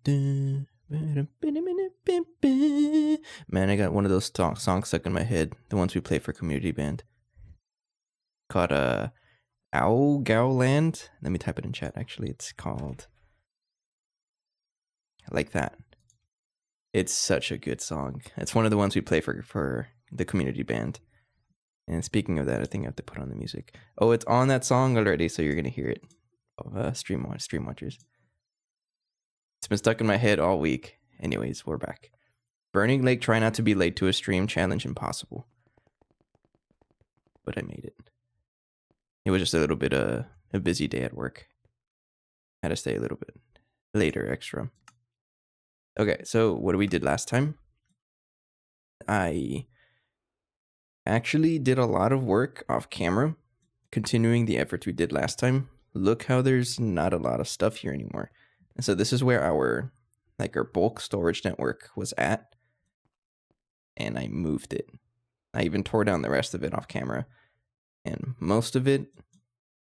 Man, I got one of those songs stuck in my head. The ones we play for community band. Called Ow Gowland. Let me type it in chat. Actually, it's called like that. It's such a good song. It's one of the ones we play for the community band. And speaking of that, I think I have to put on the music. Oh, it's on that song already, so you're gonna hear it. Stream watchers. It's been stuck in my head all week. Anyways, we're back. Burning Lake, try not to be late to a stream. Challenge impossible. But I made it. It was just a little bit a busy day at work. Had to stay a little bit later extra. Okay, so what we did last time? I actually did a lot of work off camera, continuing the efforts we did last time. Look how there's not a lot of stuff here anymore. And so this is where our bulk storage network was at. And I moved it. I even tore down the rest of it off camera. And most of it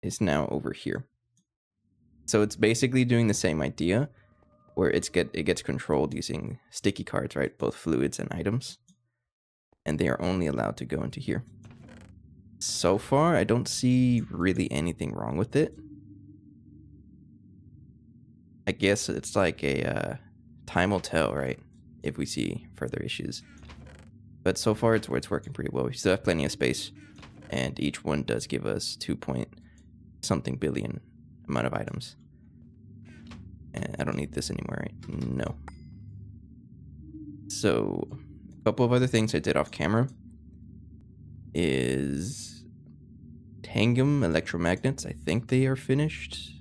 is now over here. So it's basically doing the same idea, where it gets controlled using sticky cards, right? Both fluids and items. And they are only allowed to go into here. So far, I don't see really anything wrong with it. I guess it's like a time will tell, right? If we see further issues. But so far, it's working pretty well. We still have plenty of space. And each one does give us 2-point-something billion amount of items. And I don't need this anymore, right? No. So, a couple of other things I did off camera is Tangum electromagnets. I think they are finished.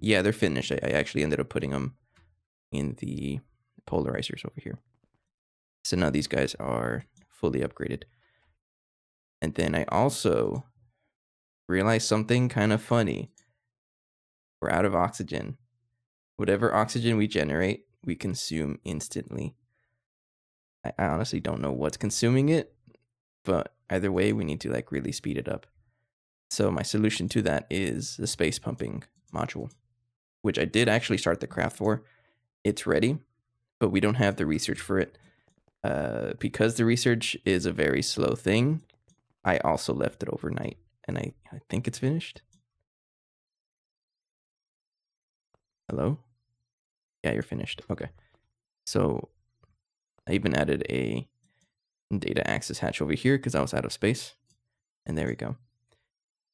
Yeah, they're finished. I actually ended up putting them in the polarizers over here. So now these guys are fully upgraded. And then I also realized something kind of funny. We're out of oxygen. Whatever oxygen we generate, we consume instantly. I honestly don't know what's consuming it, but either way, we need to really speed it up. So my solution to that is the space pumping module, which I did actually start the craft for. It's ready, but we don't have the research for it. Because the research is a very slow thing, I also left it overnight, and I think it's finished. Hello? Yeah, you're finished. Okay. So I even added a data access hatch over here because I was out of space. And there we go.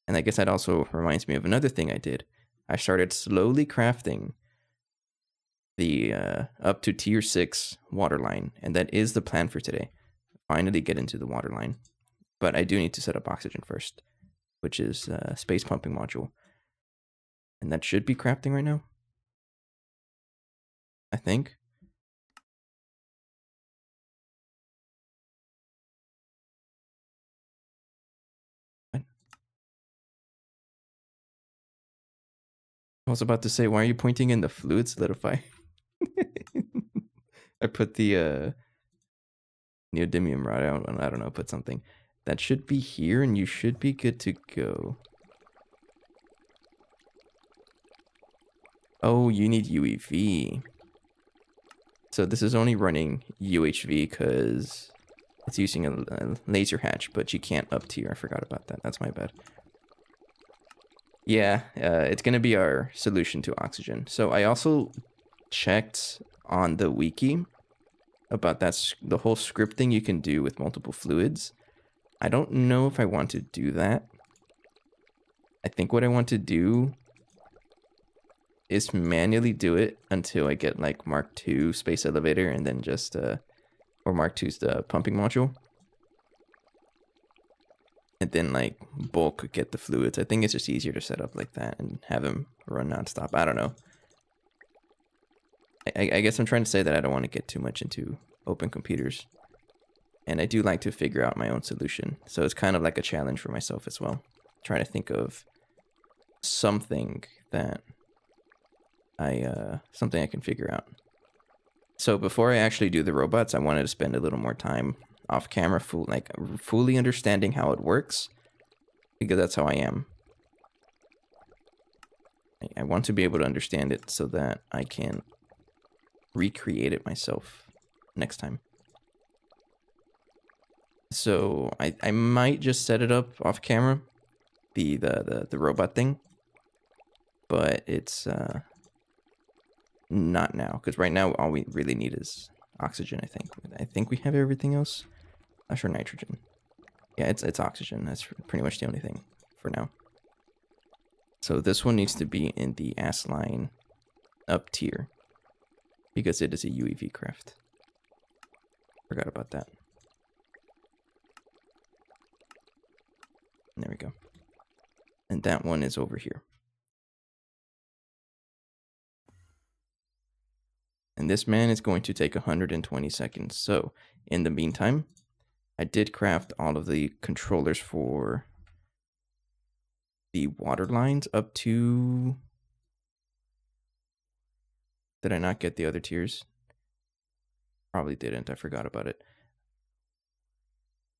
And I guess that also reminds me of another thing I did. I started slowly crafting the up to tier 6 waterline. And that is the plan for today. Finally get into the waterline. But I do need to set up oxygen first, which is space pumping module. And that should be crafting right now, I think. What? I was about to say, why are you pointing in the fluid solidify? I put the neodymium rod out, and I don't know, put something. That should be here, and you should be good to go. Oh, you need UEV. So this is only running UHV because it's using a laser hatch, but you can't up tier. I forgot about that. That's my bad. Yeah, it's going to be our solution to oxygen. So I also checked on the wiki about the whole scripting you can do with multiple fluids. I don't know if I want to do that. I think what I want to do is manually do it until I get Mark II space elevator, and then just or Mark II's the pumping module, and then bulk get the fluids. I think it's just easier to set up like that and have them run nonstop. I don't know. I guess I'm trying to say that I don't want to get too much into open computers, and I do like to figure out my own solution. So it's kind of like a challenge for myself as well, trying to think of something that something I can figure out. So before I actually do the robots, I wanted to spend a little more time off camera, fully understanding how it works, because that's how I am. I want to be able to understand it so that I can recreate it myself next time. So I might just set it up off camera, the robot thing, but it's not now, because right now all we really need is oxygen. I think we have everything else. Not sure nitrogen. Yeah, it's oxygen. That's pretty much the only thing for now. So this one needs to be in the ass line up tier, because it is a UEV craft. Forgot about that. There we go. And that one is over here. And this man is going to take 120 seconds. So in the meantime, I did craft all of the controllers for the water lines up to... Did I not get the other tiers? Probably didn't. I forgot about it.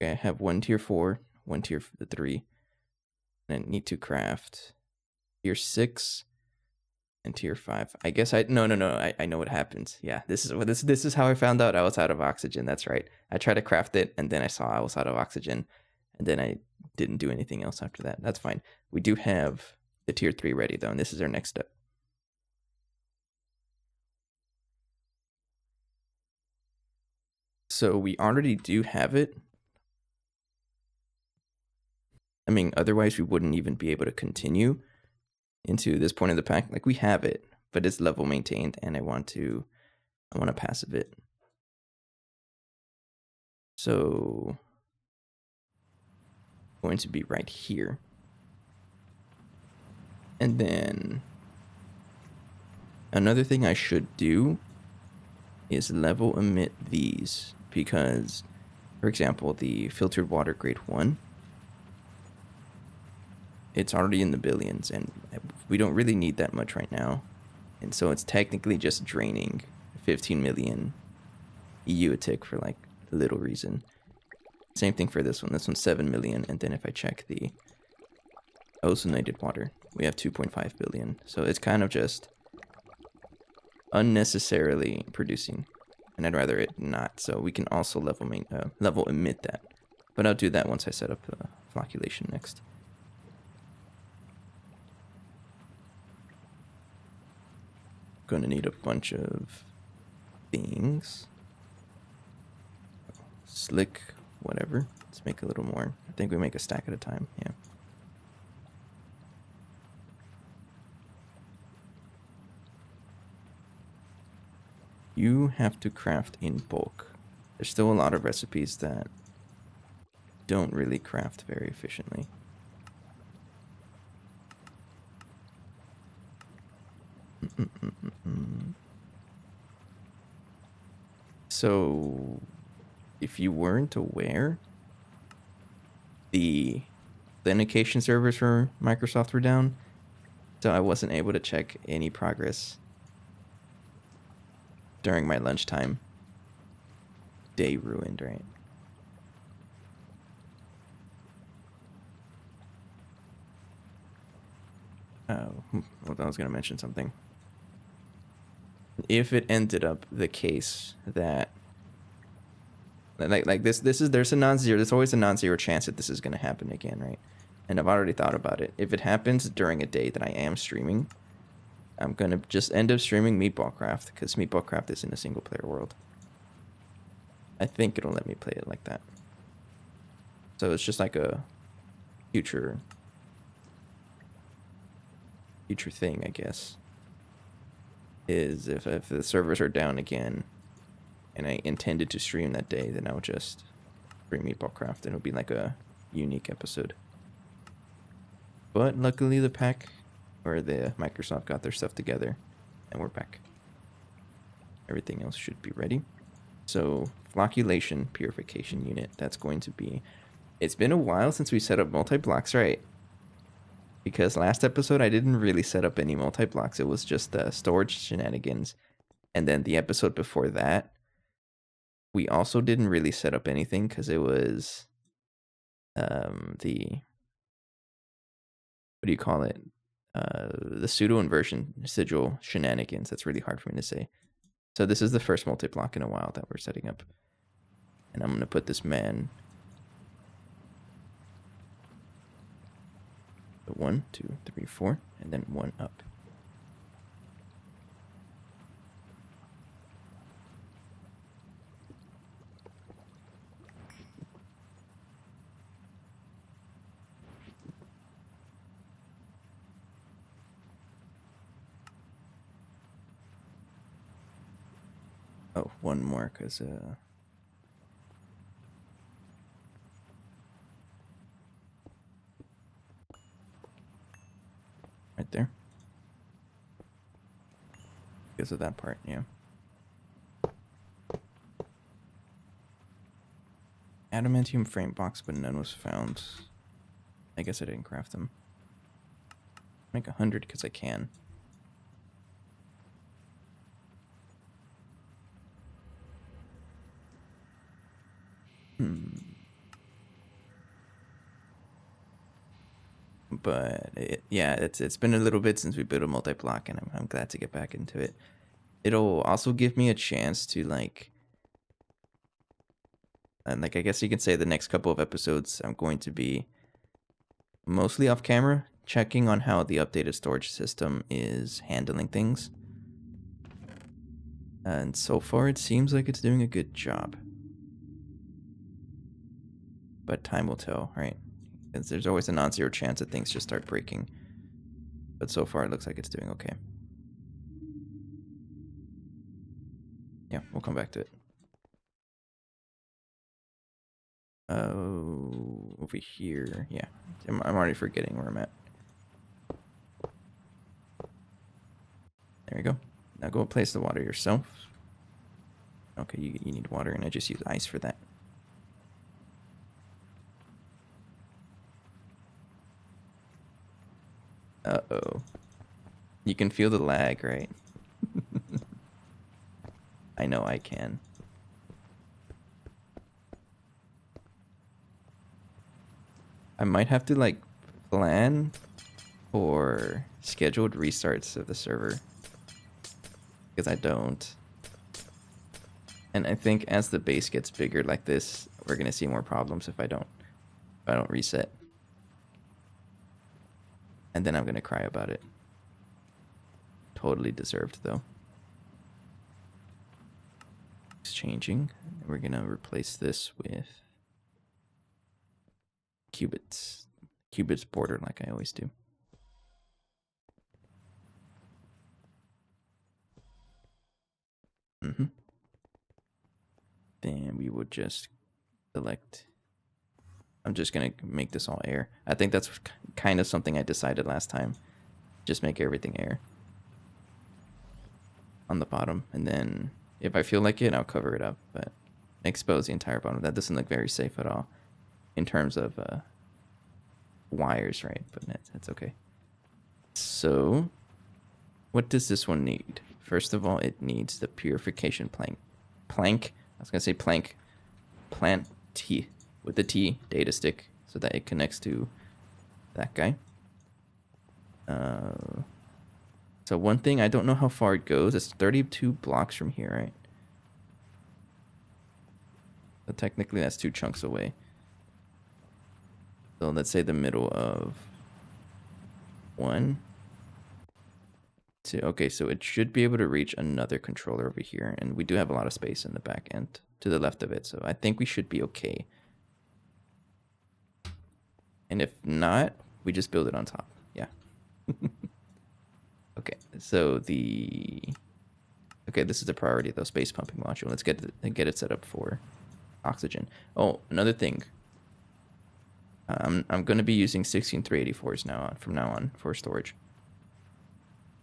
Okay, I have one tier 4, one tier 3. And I need to craft tier 6 and tier 5. I guess I no. I know what happens. Yeah, this is how I found out I was out of oxygen. That's right. I tried to craft it and then I saw I was out of oxygen, and then I didn't do anything else after that. That's fine. We do have the tier 3 ready though, and this is our next step. So we already do have it. I mean, otherwise we wouldn't even be able to continue into this point of the pack. Like, we have it, but it's level maintained, and I want to passive it. So going to be right here. And then another thing I should do is level emit these, because, for example, the filtered water grade 1, it's already in the billions, and we don't really need that much right now. And so it's technically just draining 15 million EU a tick for like little reason. Same thing for this one. This one's 7 million, and then if I check the ozonated water, we have 2.5 billion. So it's kind of just unnecessarily producing, and I'd rather it not. So we can also level emit that, but I'll do that once I set up flocculation next. Gonna need a bunch of things. Slick, whatever. Let's make a little more. I think we make a stack at a time. Yeah. You have to craft in bulk. There's still a lot of recipes that don't really craft very efficiently. So, if you weren't aware, the authentication servers for Microsoft were down, so I wasn't able to check any progress during my lunchtime. Day ruined, right? Oh, well, I was going to mention something. If it ended up the case that like this is, there's always a non-zero chance that this is going to happen again, right? And I've already thought about it. If it happens during a day that I am streaming, I'm going to just end up streaming Meatball Craft, because Meatball Craft is in a single player world. I think it'll let me play it like that. So it's just like a future thing, I guess. Is if the servers are down again and I intended to stream that day, then I'll just stream Meatball Craft and it'll be like a unique episode. But luckily the pack, or the Microsoft, got their stuff together and we're back. Everything else should be ready. So flocculation purification unit, that's going to be... It's been a while since we set up multi-blocks, right? Because last episode I didn't really set up any multi-blocks. It was just storage shenanigans. And then the episode before that, we also didn't really set up anything because it was the... What do you call it? The pseudo inversion sigil shenanigans. That's really hard for me to say. So this is the first multi-block in a while that we're setting up. And I'm going to put this man. 1, 2, 3, 4, and then 1 up. Oh, 1 more, because right there. Because of that part, yeah. Adamantium frame box, but none was found. I guess I didn't craft them. Make 100 because I can. But it's been a little bit since we built a multi-block, and I'm glad to get back into it. It'll also give me a chance to and I guess you can say the next couple of episodes I'm going to be mostly off camera, checking on how the updated storage system is handling things. And so far it seems like it's doing a good job. But time will tell, right? Because there's always a non-zero chance that things just start breaking. But so far it looks like it's doing okay. Yeah, we'll come back to it. Oh, over here. Yeah, I'm already forgetting where I'm at. There you go. Now go place the water yourself. Okay, you need water, and I just use ice for that. Uh-oh. You can feel the lag, right? I know I can. I might have to, plan for scheduled restarts of the server. Because I don't. And I think as the base gets bigger like this, we're going to see more problems if I don't reset. And then I'm going to cry about it. Totally deserved, though. It's changing. We're going to replace this with qubits. Qubits border like I always do. Then we would just select. I'm just going to make this all air. I think that's kind of something I decided last time. Just make everything air on the bottom. And then if I feel like it, I'll cover it up. But expose the entire bottom. That doesn't look very safe at all in terms of wires, right? But that's okay. So what does this one need? First of all, it needs the purification plank. I was going to say plank. Plant T with the T data stick so that it connects to that guy. So one thing, I don't know how far it goes. It's 32 blocks from here, right? So technically that's 2 chunks away. So let's say the middle of 1, 2. Okay, so it should be able to reach another controller over here. And we do have a lot of space in the back end to the left of it. So I think we should be okay. And if not, we just build it on top. Yeah. Okay, so this is the priority though, space pumping module. Let's get it set up for oxygen. Oh, another thing. I'm going to be using 16384s from now on for storage.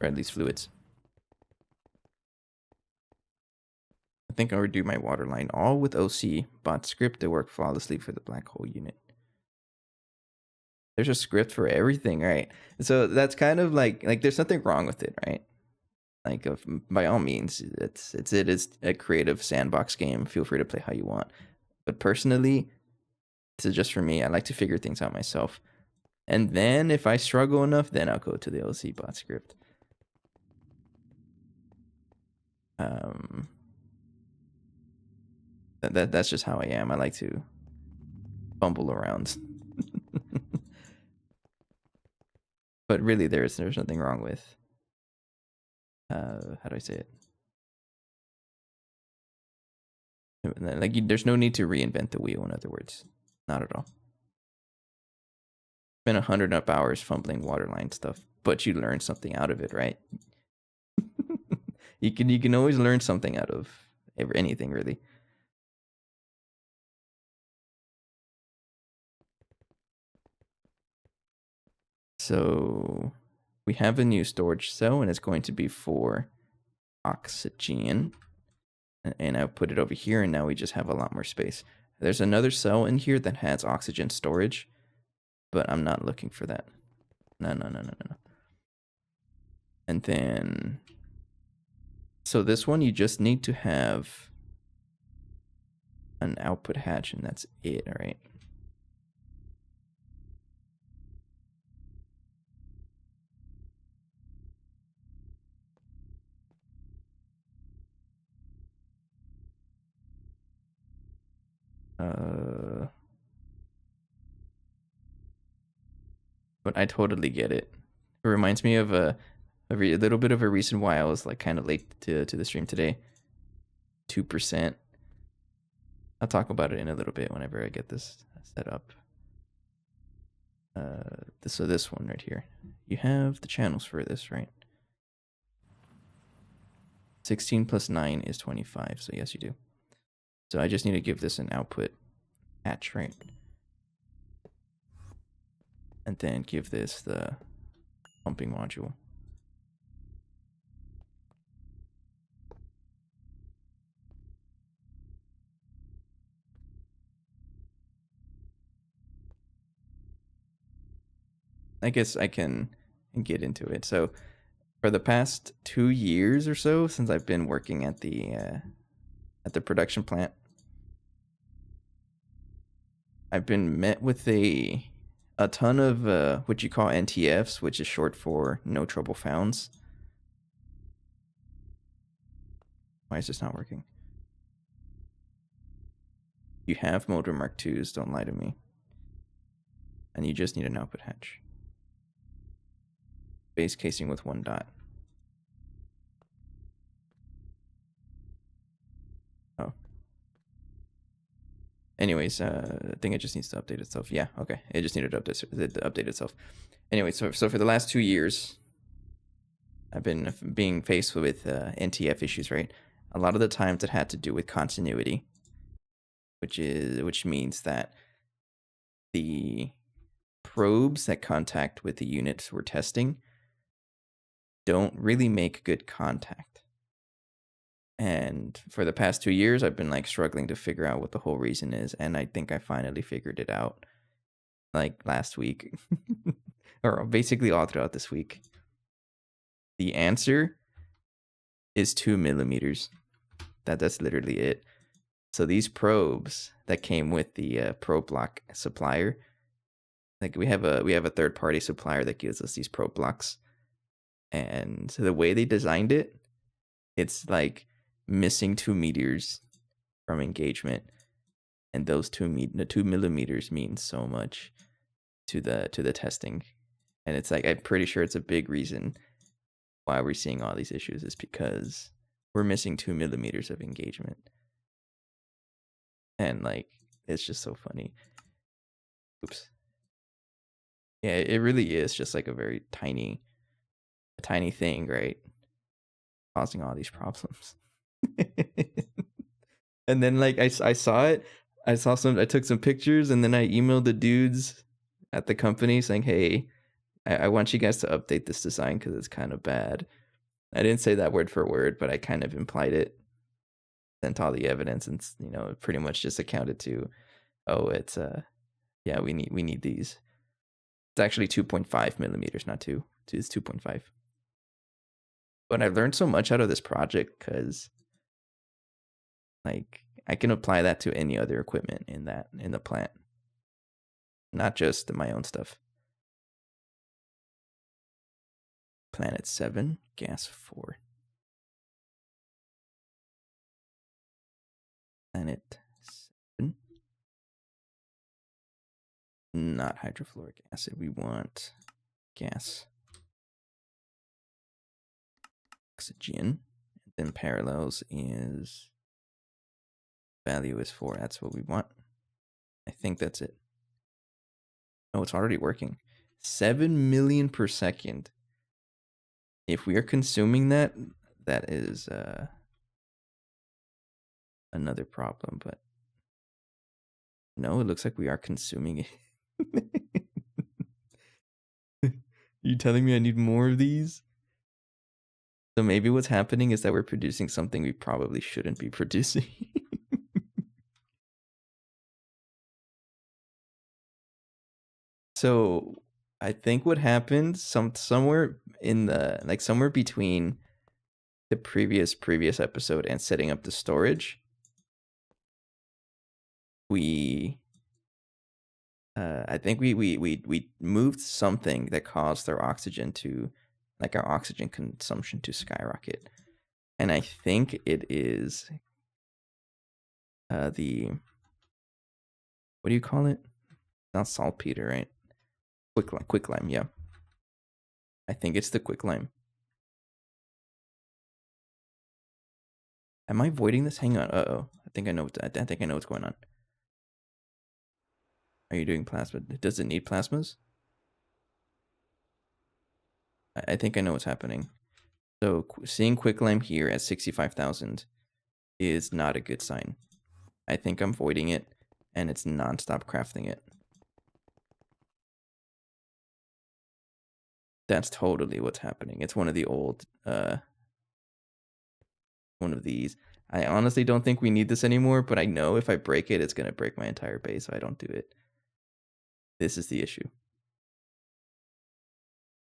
Or at least fluids. I think I'll redo my waterline all with OC bot script to work flawlessly for the black hole unit. There's a script for everything, right? So that's kind of like there's nothing wrong with it, right? By all means, it's a creative sandbox game. Feel free to play how you want. But personally, this is just for me. I like to figure things out myself. And then if I struggle enough, then I'll go to the OC bot script. That's just how I am. I like to fumble around. But really, there's nothing wrong with how do I say it? Like there's no need to reinvent the wheel. In other words, not at all. Spent 100 up hours fumbling waterline stuff, but you learn something out of it, right? You can always learn something out of anything, really. So we have a new storage cell, and it's going to be for oxygen. And I put it over here, and now we just have a lot more space. There's another cell in here that has oxygen storage, but I'm not looking for that. No. And then, so this one, you just need to have an output hatch, and that's it, all right? But I totally get it. It reminds me of a little bit of a reason why I was like kind of late to the stream today. 2%. I'll talk about it in a little bit whenever I get this set up. So this one right here, you have the channels for this, right? 16 plus 9 is 25, so yes, you do. So I just need to give this an output hatch, right? And then give this the pumping module. I guess I can get into it. So for the past 2 years or so, since I've been working at the production plant, I've been met with a ton of what you call NTFs, which is short for no trouble founds. Why is this not working? You have motor Mark IIs, don't lie to me. And you just need an output hatch. Base casing with 1 dot. Oh. Anyways, I think it just needs to update itself. Yeah, okay. It just needed to update itself. Anyway, so for the last 2 years, I've been being faced with NTF issues, right? A lot of the times it had to do with continuity, which means that the probes that contact with the units we're testing don't really make good contact. And for the past 2 years, I've been like struggling to figure out what the whole reason is, and I think I finally figured it out like last week, or basically all throughout this week. The answer is 2 millimeters. That's literally it. So these probes that came with the probe block supplier, like we have a third party supplier that gives us these probe blocks, and so the way they designed it, it's like missing 2 meters from engagement, and those 2 millimeters mean so much to the testing, and it's like I'm pretty sure it's a big reason why we're seeing all these issues is because we're missing 2 millimeters of engagement. And like it's just so funny. Oops. Yeah, it really is just like a very tiny thing, right? Causing all these problems. And then like I saw it, I took some pictures, and then I emailed the dudes at the company saying, hey, I want you guys to update this design because it's kind of bad. I didn't say that word for word, but I kind of implied it. Sent all the evidence, and pretty much just accounted to, oh, it's yeah, we need these. It's actually 2.5 millimeters, not 2. It's 2.5. But I learned so much out of this project because like I can apply that to any other equipment in the plant, not just my own stuff. Planet 7, gas 4. planet 7. Not hydrofluoric acid. We want gas. Oxygen. Then parallels is value is 4. That's what we want. I think that's it. Oh, it's already working. 7 million per second. If we are consuming that, that is another problem, but no, it looks like we are consuming it. You telling me I need more of these? So maybe what's happening is that we're producing something we probably shouldn't be producing. So I think what happened somewhere in the somewhere between the previous episode and setting up the storage, we I think we moved something that caused our oxygen to our oxygen consumption to skyrocket. And I think it is the what do you call it? Not saltpeter, right? Quicklime, yeah. I think it's the quicklime. Am I voiding this? Hang on. Uh-oh. I think I know what's going on. Are you doing plasma? Does it need plasmas? I think I know what's happening. So seeing quicklime here at 65,000 is not a good sign. I think I'm voiding it, and it's nonstop crafting it. That's totally what's happening. It's one of the old, one of these. I honestly don't think we need this anymore, but I know if I break it, it's going to break my entire base, so I don't do it. This is the issue.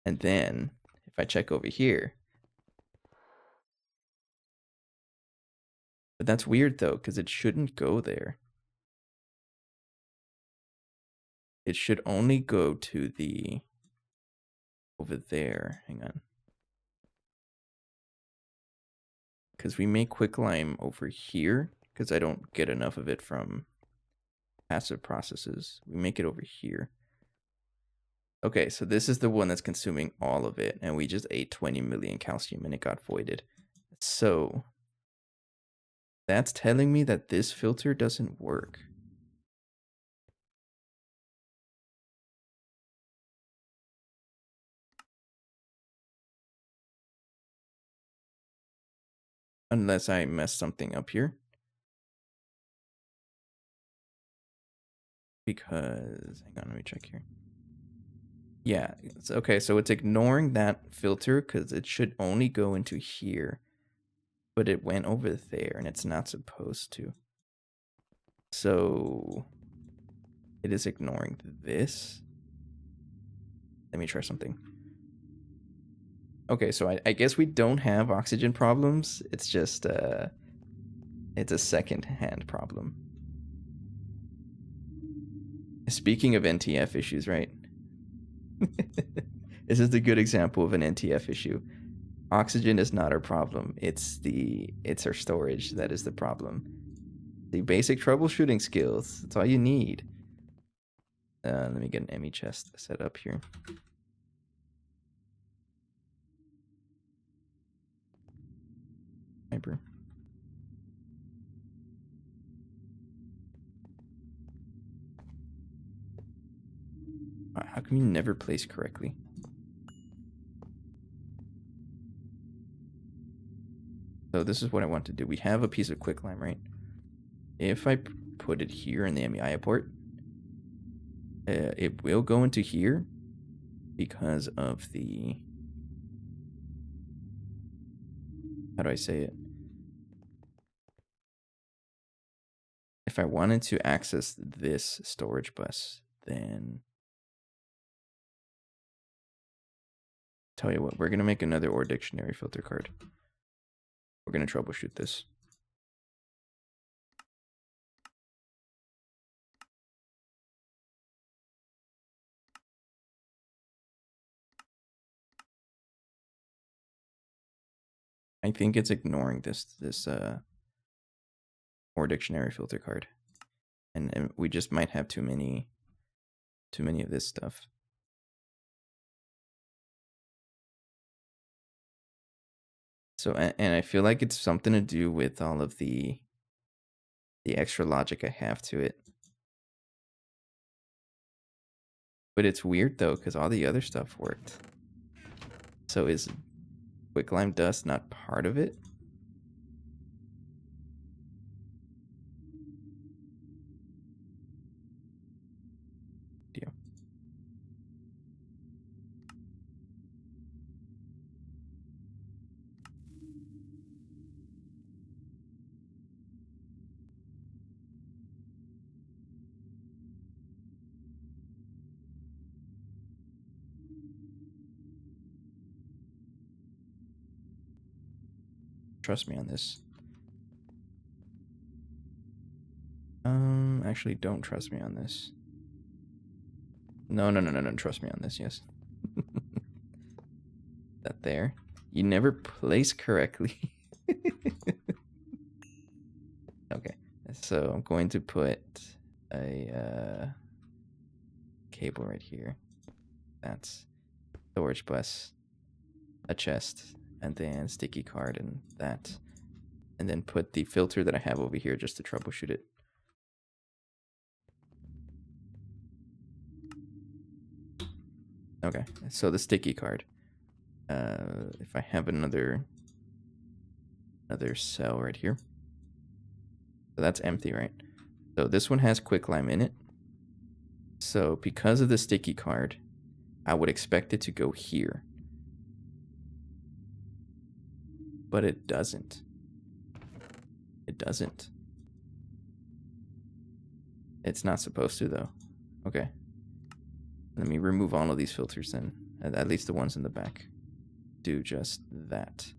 And then, if I check over here, but that's weird though, because it shouldn't go there. It should only go to the, over there, hang on. Because we make quicklime over here, because I don't get enough of it from passive processes. We make it over here. Okay, so this is the one that's consuming all of it, and we just ate 20 million calcium and it got voided. So that's telling me that this filter doesn't work. Unless I mess something up here. Because, hang on, let me check here. Yeah, okay, so it's ignoring that filter because it should only go into here. But it went over there and it's not supposed to. So it is ignoring this. Let me try something. Okay, so I guess we don't have oxygen problems. It's just it's a second-hand problem. Speaking of NTF issues, right? This is a good example of an NTF issue. Oxygen is not our problem. It's our storage that is the problem. The basic troubleshooting skills. That's all you need. Let me get an ME chest set up here. Hyper. How come you never place correctly? So this is what I want to do. We have a piece of quicklime, right? If I put it here in the MEI port, it will go into here because of the, how do I say it? If I wanted to access this storage bus, then tell you what, we're going to make another OR dictionary filter card. We're going to troubleshoot this. I think it's ignoring this or dictionary filter card. And we just might have too many of this stuff. So, and I feel like it's something to do with all of the extra logic I have to it. But it's weird though, because all the other stuff worked. So is quicklime dust not part of it? Yeah. Trust me on this. Actually, don't trust me on this. No, trust me on this, yes. That there. You never place correctly. Okay, so I'm going to put a cable right here. That's storage bus, a chest, and then sticky card and that. And then put the filter that I have over here just to troubleshoot it. Okay, so the sticky card. If I have another cell right here. So that's empty, right? So this one has quicklime in it. So because of the sticky card, I would expect it to go here. But it doesn't. It doesn't. It's not supposed to though. Okay. Let me remove all of these filters then. At least the ones in the back. Do just that.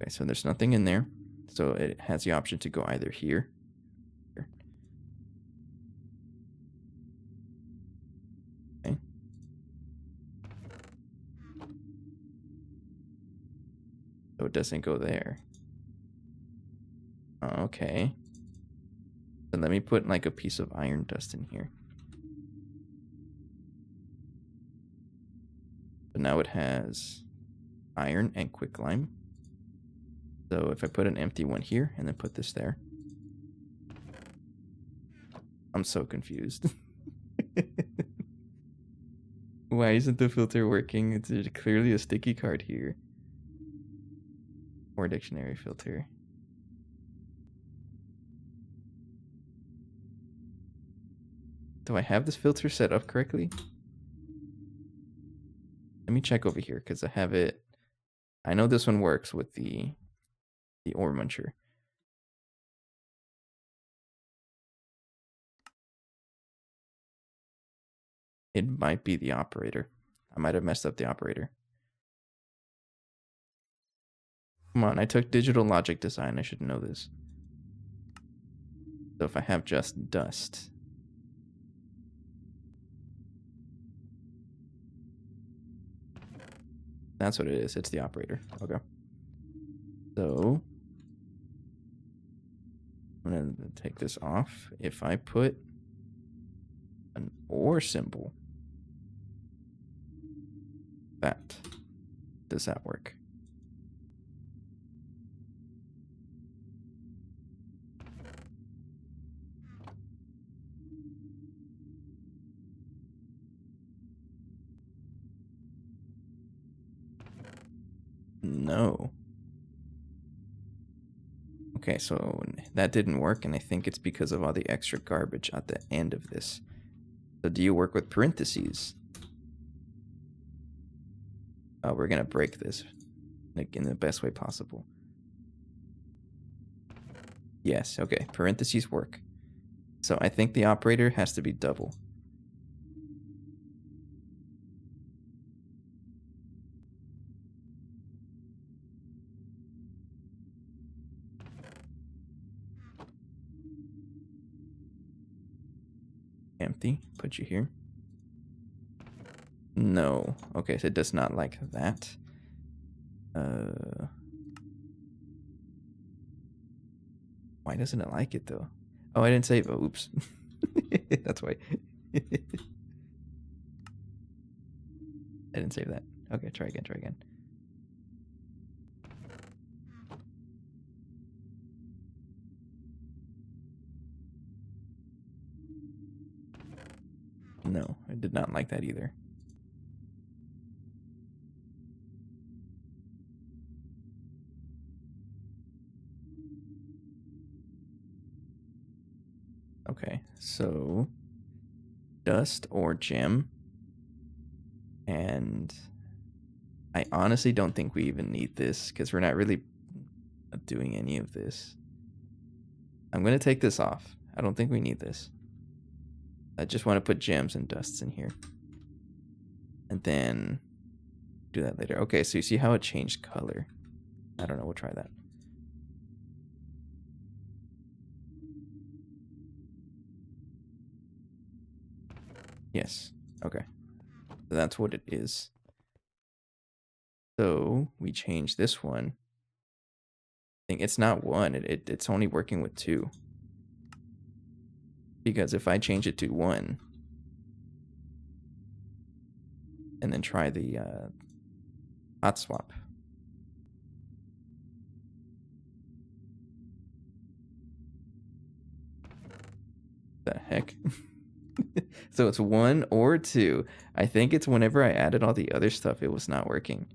Okay, so there's nothing in there. So it has the option to go either here. Okay. So it doesn't go there. Okay. So let me put like a piece of iron dust in here. So now it has iron and quicklime. So if I put an empty one here and then put this there. I'm so confused. Why isn't the filter working? It's clearly a sticky card here. Or dictionary filter. Do I have this filter set up correctly? Let me check over here because I have it. I know this one works with the ore muncher. It might be the operator. I might have messed up the operator. Come on, I took digital logic design. I should know this. So if I have just dust. That's what it is. It's the operator. Okay. So I'm going to take this off. If I put an ore symbol, that, does that work? No. Okay, so that didn't work, and I think it's because of all the extra garbage at the end of this. So do you work with parentheses? Oh, we're gonna break this like in the best way possible. Yes, okay, parentheses work. So I think the operator has to be double. Empty, put you here. No, okay, so it does not like that. Why doesn't it like it though? Oh, I didn't save. Oh, oops. That's why. I didn't save that. Okay, try again, try again. No, I did not like that either. Okay, so dust or gem. And I honestly don't think we even need this because we're not really doing any of this. I'm going to take this off. I don't think we need this. I just want to put gems and dusts in here. And then do that later. Okay, so you see how it changed color? I don't know. We'll try that. Yes. Okay. So that's what it is. So we change this one. I think it's not 1. It's only working with 2. Because if I change it to 1 and then try the hot swap. The heck? So it's 1 or 2. I think it's whenever I added all the other stuff, it was not working.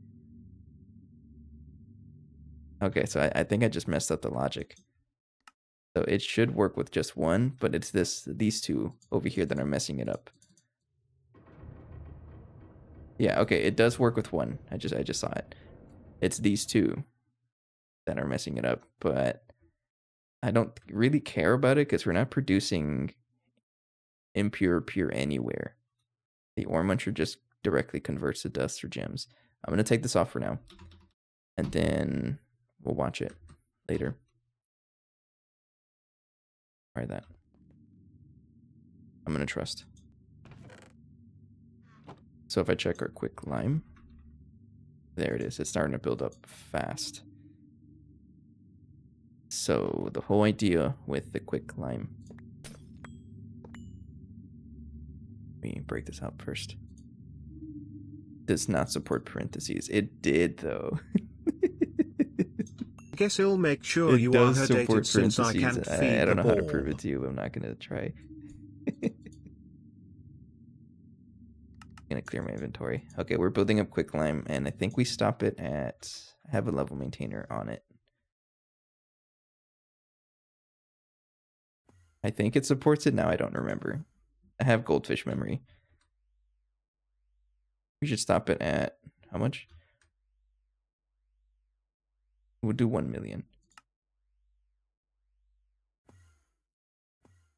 Okay, so I think I just messed up the logic. So it should work with just 1, but it's these 2 over here that are messing it up. Yeah, okay, it does work with 1. I just saw it. It's these 2 that are messing it up, but I don't really care about it because we're not producing impure pure anywhere. The ore muncher just directly converts to dust or gems. I'm going to take this off for now. And then we'll watch it later. Try that. I'm going to trust. So if I check our quick lime, there it is. It's starting to build up fast. So the whole idea with the quick lime. Let me break this out first. Does not support parentheses. It did though. Guess he'll make sure it you does are support dated since I parentheses. can't feed I don't the know how to ball. prove it to you, but I'm not gonna try. Gonna clear my inventory. Okay, we're building up quicklime, and I think we stop it at. I have a level maintainer on it. I think it supports it now. I don't remember. I have goldfish memory. We should stop it at how much? We'll do 1 million.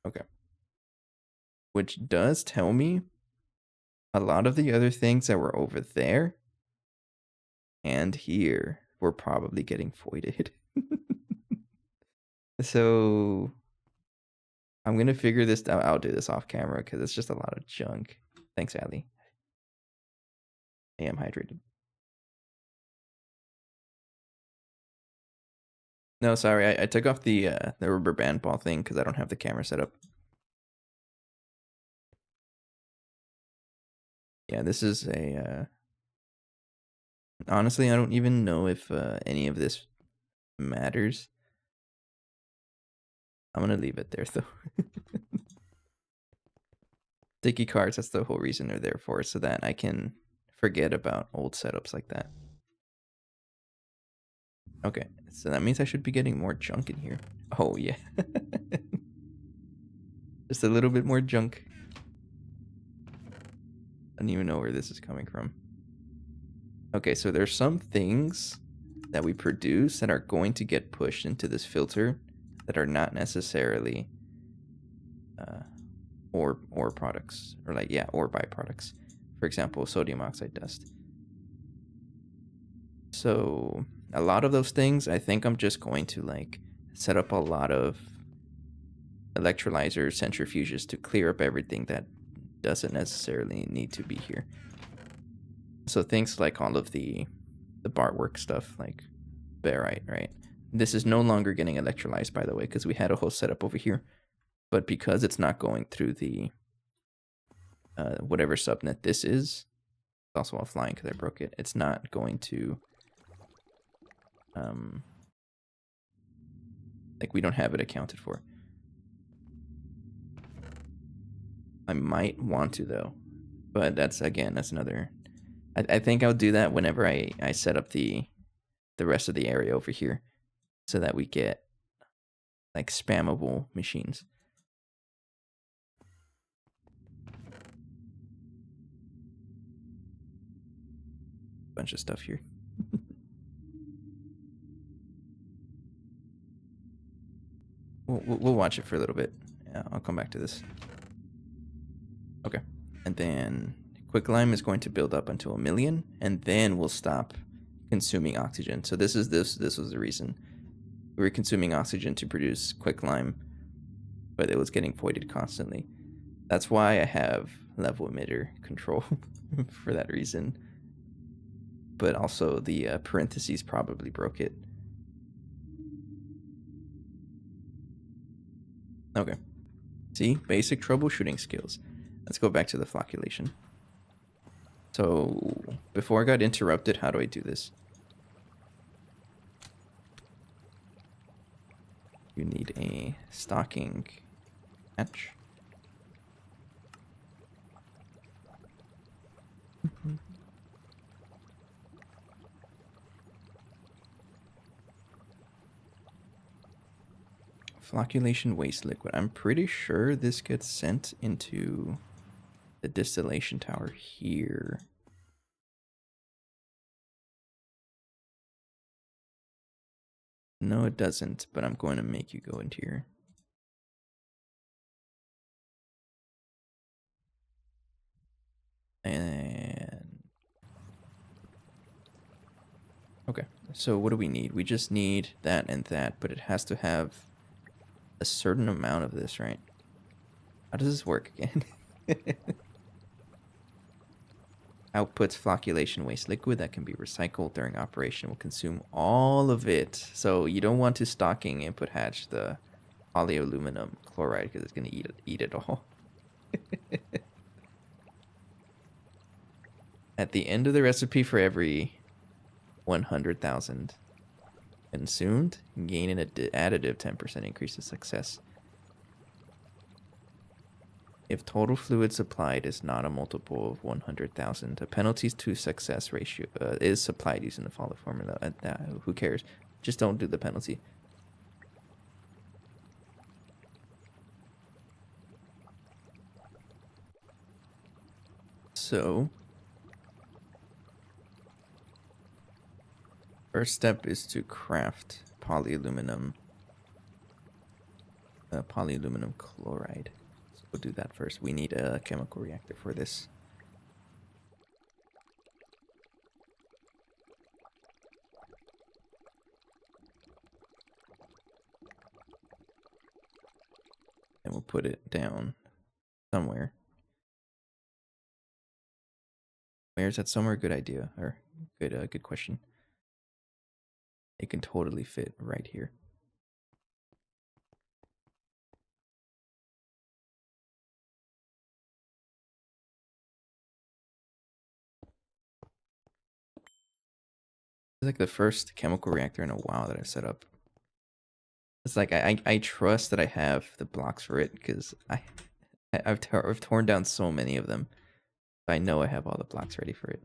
Okay. Which does tell me a lot of the other things that were over there and here were probably getting voided. So I'm going to figure this out. I'll do this off camera because it's just a lot of junk. Thanks, Allie. I am hydrated. No, sorry. I took off the rubber band ball thing because I don't have the camera set up. Yeah, this is a... honestly, I don't even know if any of this matters. I'm going to leave it there, though. Sticky cards, that's the whole reason they're there for, so that I can forget about old setups like that. Okay, so that means I should be getting more junk in here. Oh, yeah. Just a little bit more junk. I don't even know where this is coming from. Okay, so there's some things that we produce that are going to get pushed into this filter that are not necessarily ore products, or like, yeah, ore byproducts. For example, sodium oxide dust. So a lot of those things, I think I'm just going to like set up a lot of electrolyzers, centrifuges to clear up everything that doesn't necessarily need to be here. So things like all of the the bar work stuff like barite, right? This is no longer getting electrolyzed, by the way, because we had a whole setup over here. But because it's not going through the whatever subnet this is, it's also offline because I broke it. It's not going to like we don't have it accounted for. I might want to though, but that's another. I think I'll do that whenever I set up the rest of the area over here, so that we get like spammable machines. Bunch of stuff here. We'll watch it for a little bit. Yeah, I'll come back to this. Okay, and then quicklime is going to build up until 1 million, and then we'll stop consuming oxygen. So this was the reason we were consuming oxygen to produce quicklime, but it was getting voided constantly. That's why I have level emitter control for that reason. But also the parentheses probably broke it. Okay. See, basic troubleshooting skills. Let's go back to the flocculation. So before I got interrupted, how do I do this? You need a stocking hatch. Flocculation waste liquid. I'm pretty sure this gets sent into the distillation tower here. No, it doesn't, but I'm going to make you go into here. And okay, so what do we need? We just need that and that, but it has to have a certain amount of this, right? How does this work again? Outputs flocculation waste liquid that can be recycled during operation will consume all of it. So you don't want to stocking input hatch the polyaluminum chloride because it's going to eat it all. At the end of the recipe, for every 100,000 consumed, gain an additive 10% increase in success. If total fluid supplied is not a multiple of 100,000, the penalties to success ratio is supplied using the following formula. Who cares? Just don't do the penalty. So, first step is to craft polyaluminum chloride. So we'll do that first. We need a chemical reactor for this. And we'll put it down somewhere. Where is that somewhere? Good idea, or good question. It can totally fit right here. It's like the first chemical reactor in a while that I've set up. It's like I trust that I have the blocks for it because I've torn down so many of them. I know I have all the blocks ready for it.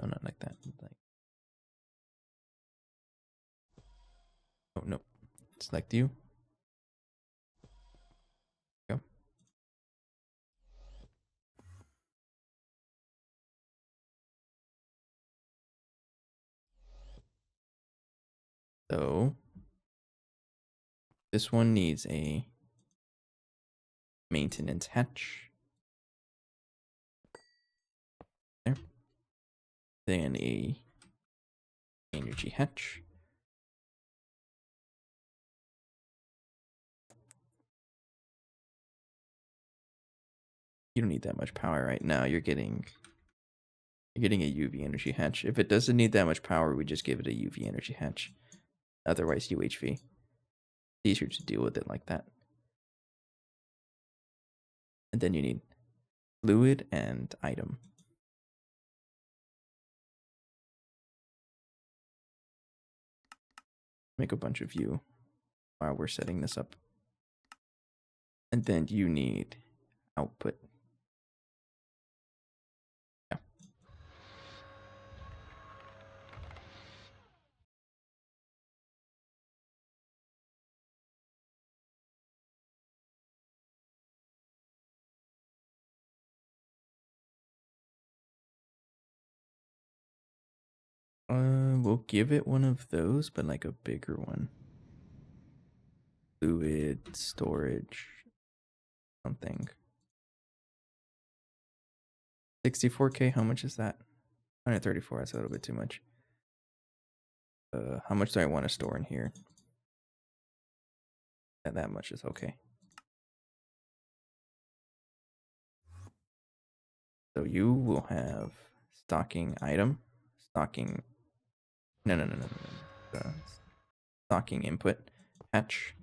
No, not like that. Like, oh no, select you. Go. So this one needs a maintenance hatch. There. Then a energy hatch. You don't need that much power right now. You're getting a UV energy hatch. If it doesn't need that much power, we just give it a UV energy hatch. Otherwise, UHV. Easier to deal with it like that. And then you need fluid and item. Make a bunch of you while we're setting this up. And then you need output. Yeah. We'll give it one of those, but like a bigger one. Fluid storage something. 64K, how much is that? 134, that's a little bit too much. How much do I want to store in here? That much is okay. So you will have stocking item, stocking, no. Stocking input, hatch,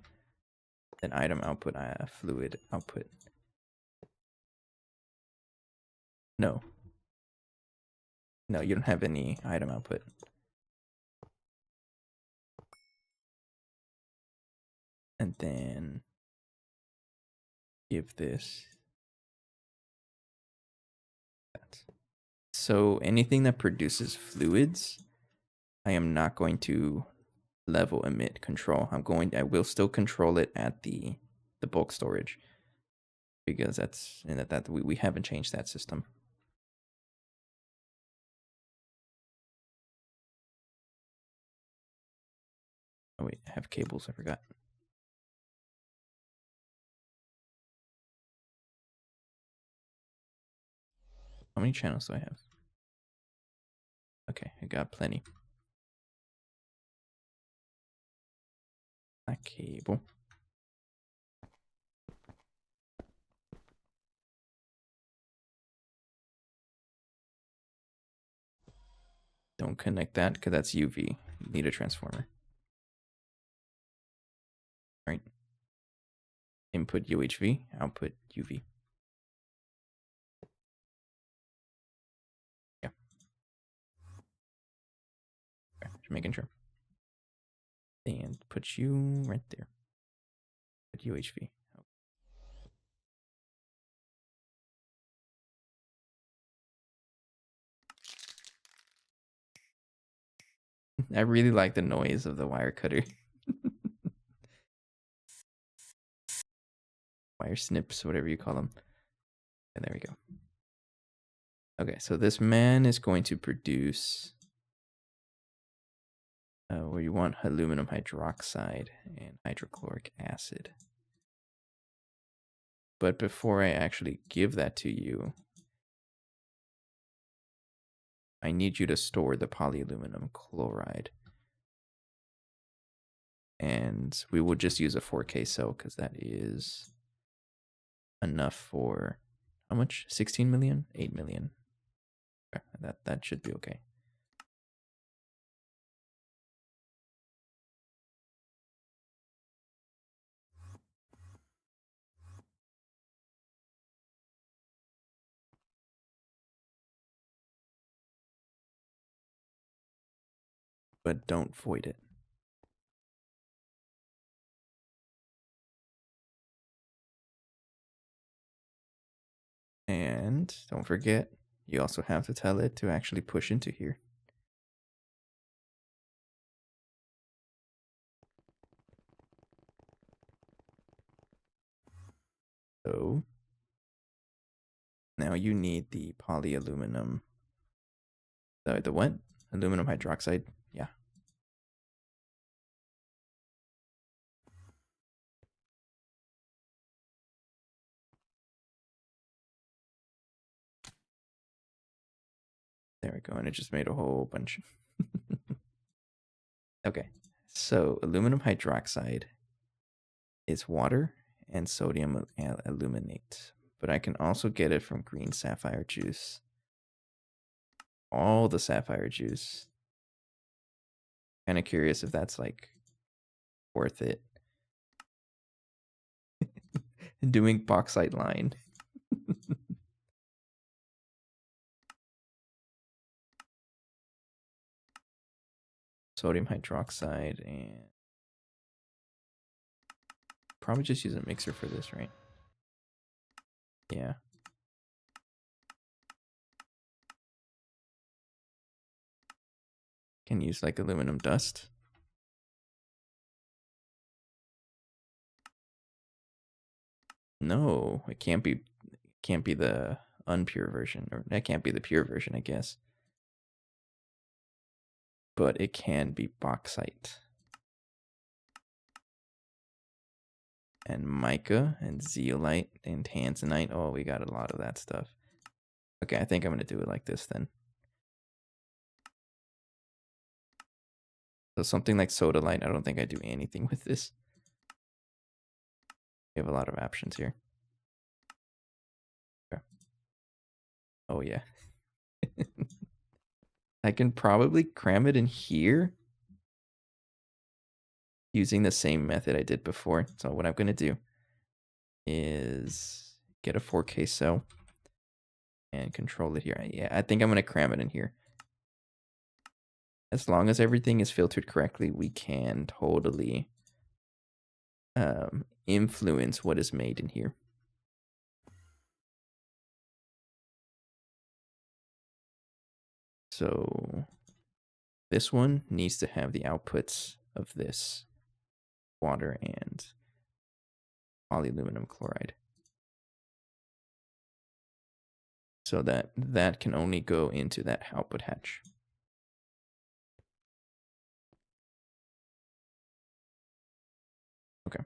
then item output, fluid output. No, you don't have any item output. And then give this that. So anything that produces fluids, I am not going to level emit control. I will still control it at the bulk storage, because that's that we haven't changed that system. Oh wait, I have cables, I forgot. How many channels do I have? Okay, I got plenty. A cable. Don't connect that because that's UV. You need a transformer. Right. Input UHV, output UV. Yeah. Okay, just making sure. And put you right there. Put UHV. I really like the noise of the wire cutter. Wire snips, whatever you call them. And there we go. Okay, so this man is going to produce where you want aluminum hydroxide and hydrochloric acid. But before I actually give that to you, I need you to store the polyaluminum chloride. And we will just use a 4K cell because that is enough for how much? 16 million? 8 million. Okay, that should be okay. But don't void it. And don't forget, you also have to tell it to actually push into here. So now you need the polyaluminum. The what? Aluminum hydroxide? Yeah. There we go. And it just made a whole bunch. Okay. So aluminum hydroxide is water and sodium aluminate. but I can also get it from green sapphire juice. All the sapphire juice. Kind of curious if that's like worth it. Doing bauxite line. Sodium hydroxide and probably just use a mixer for this, right? Yeah. Can use like aluminum dust. No, it can't be the unpure version, or that can't be the pure version, I guess. But it can be bauxite. And mica and zeolite and tanzanite. Oh, we got a lot of that stuff. Okay, I think I'm gonna do it like this then. So something like sodalite, I don't think I do anything with this. We have a lot of options here. Okay. Oh yeah. I can probably cram it in here using the same method I did before. So what I'm gonna do is get a 4K cell and control it here. Yeah, I think I'm gonna cram it in here. As long as everything is filtered correctly, we can totally influence what is made in here. So this one needs to have the outputs of this water and polyaluminum chloride. So that can only go into that output hatch. Okay.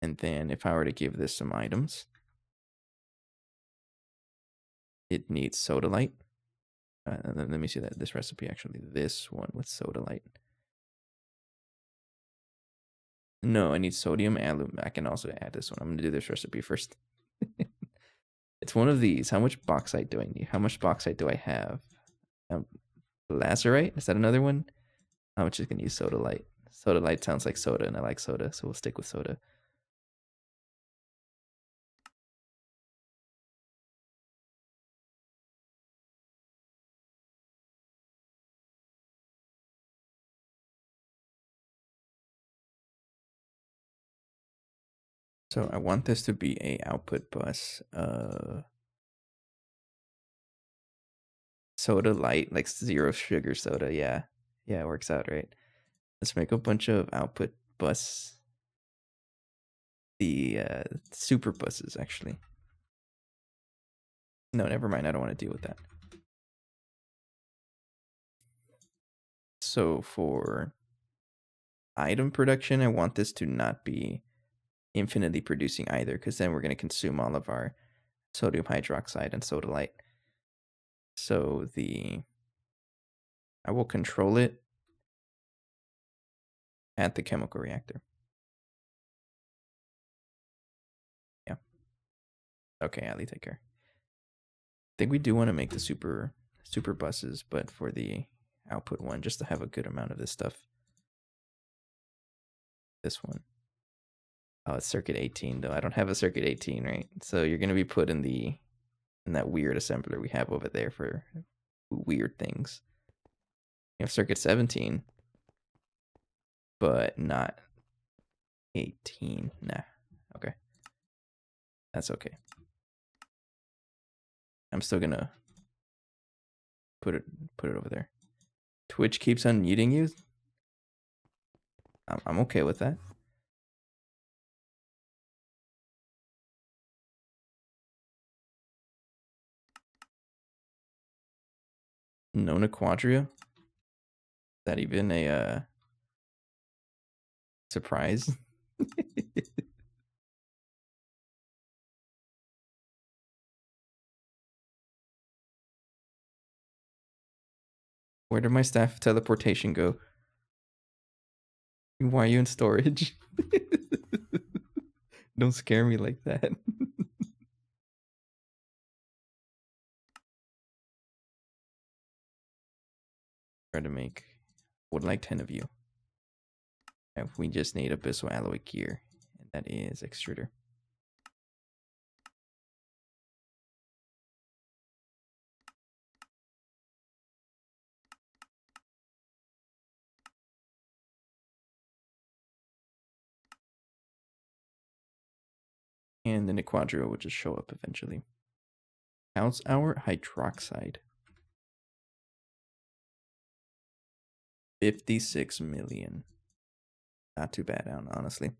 And then if I were to give this some items, it needs sodalite. Let me see this recipe actually. This one with sodalite. No, I need sodium alum. I can also add this one. I'm gonna do this recipe first. It's one of these. How much bauxite do I need? How much bauxite do I have? Lazurite? Is that another one? I'm just gonna use sodalite. Sodalite sounds like soda, and I like soda, so we'll stick with soda. So I want this to be a output bus. Soda light, like zero sugar soda. Yeah, it works out, right? Let's make a bunch of output bus. The super buses, actually. No, never mind. I don't want to deal with that. So for item production, I want this to not be infinitely producing either, because then we're going to consume all of our sodium hydroxide and sodalite. So I will control it at the chemical reactor. Yeah. Okay, Ali, take care. I think we do want to make the super buses, but for the output one, just to have a good amount of this stuff. This one. Oh, it's circuit 18 though. I don't have a circuit 18, right? So you're gonna be put in that weird assembler we have over there for weird things. You have circuit 17, but not 18. Nah. Okay. That's okay. I'm still gonna put it over there. Twitch keeps unmuting you. I'm okay with that. Nona Quadria? Is that even a surprise? Where did my staff teleportation go? Why are you in storage? Don't scare me like that. Try to make, would like 10 of you. And we just need abyssal alloy gear, and that is extruder. And then the quadro will just show up eventually. How's our hydroxide? 56 million. Not too bad, honestly.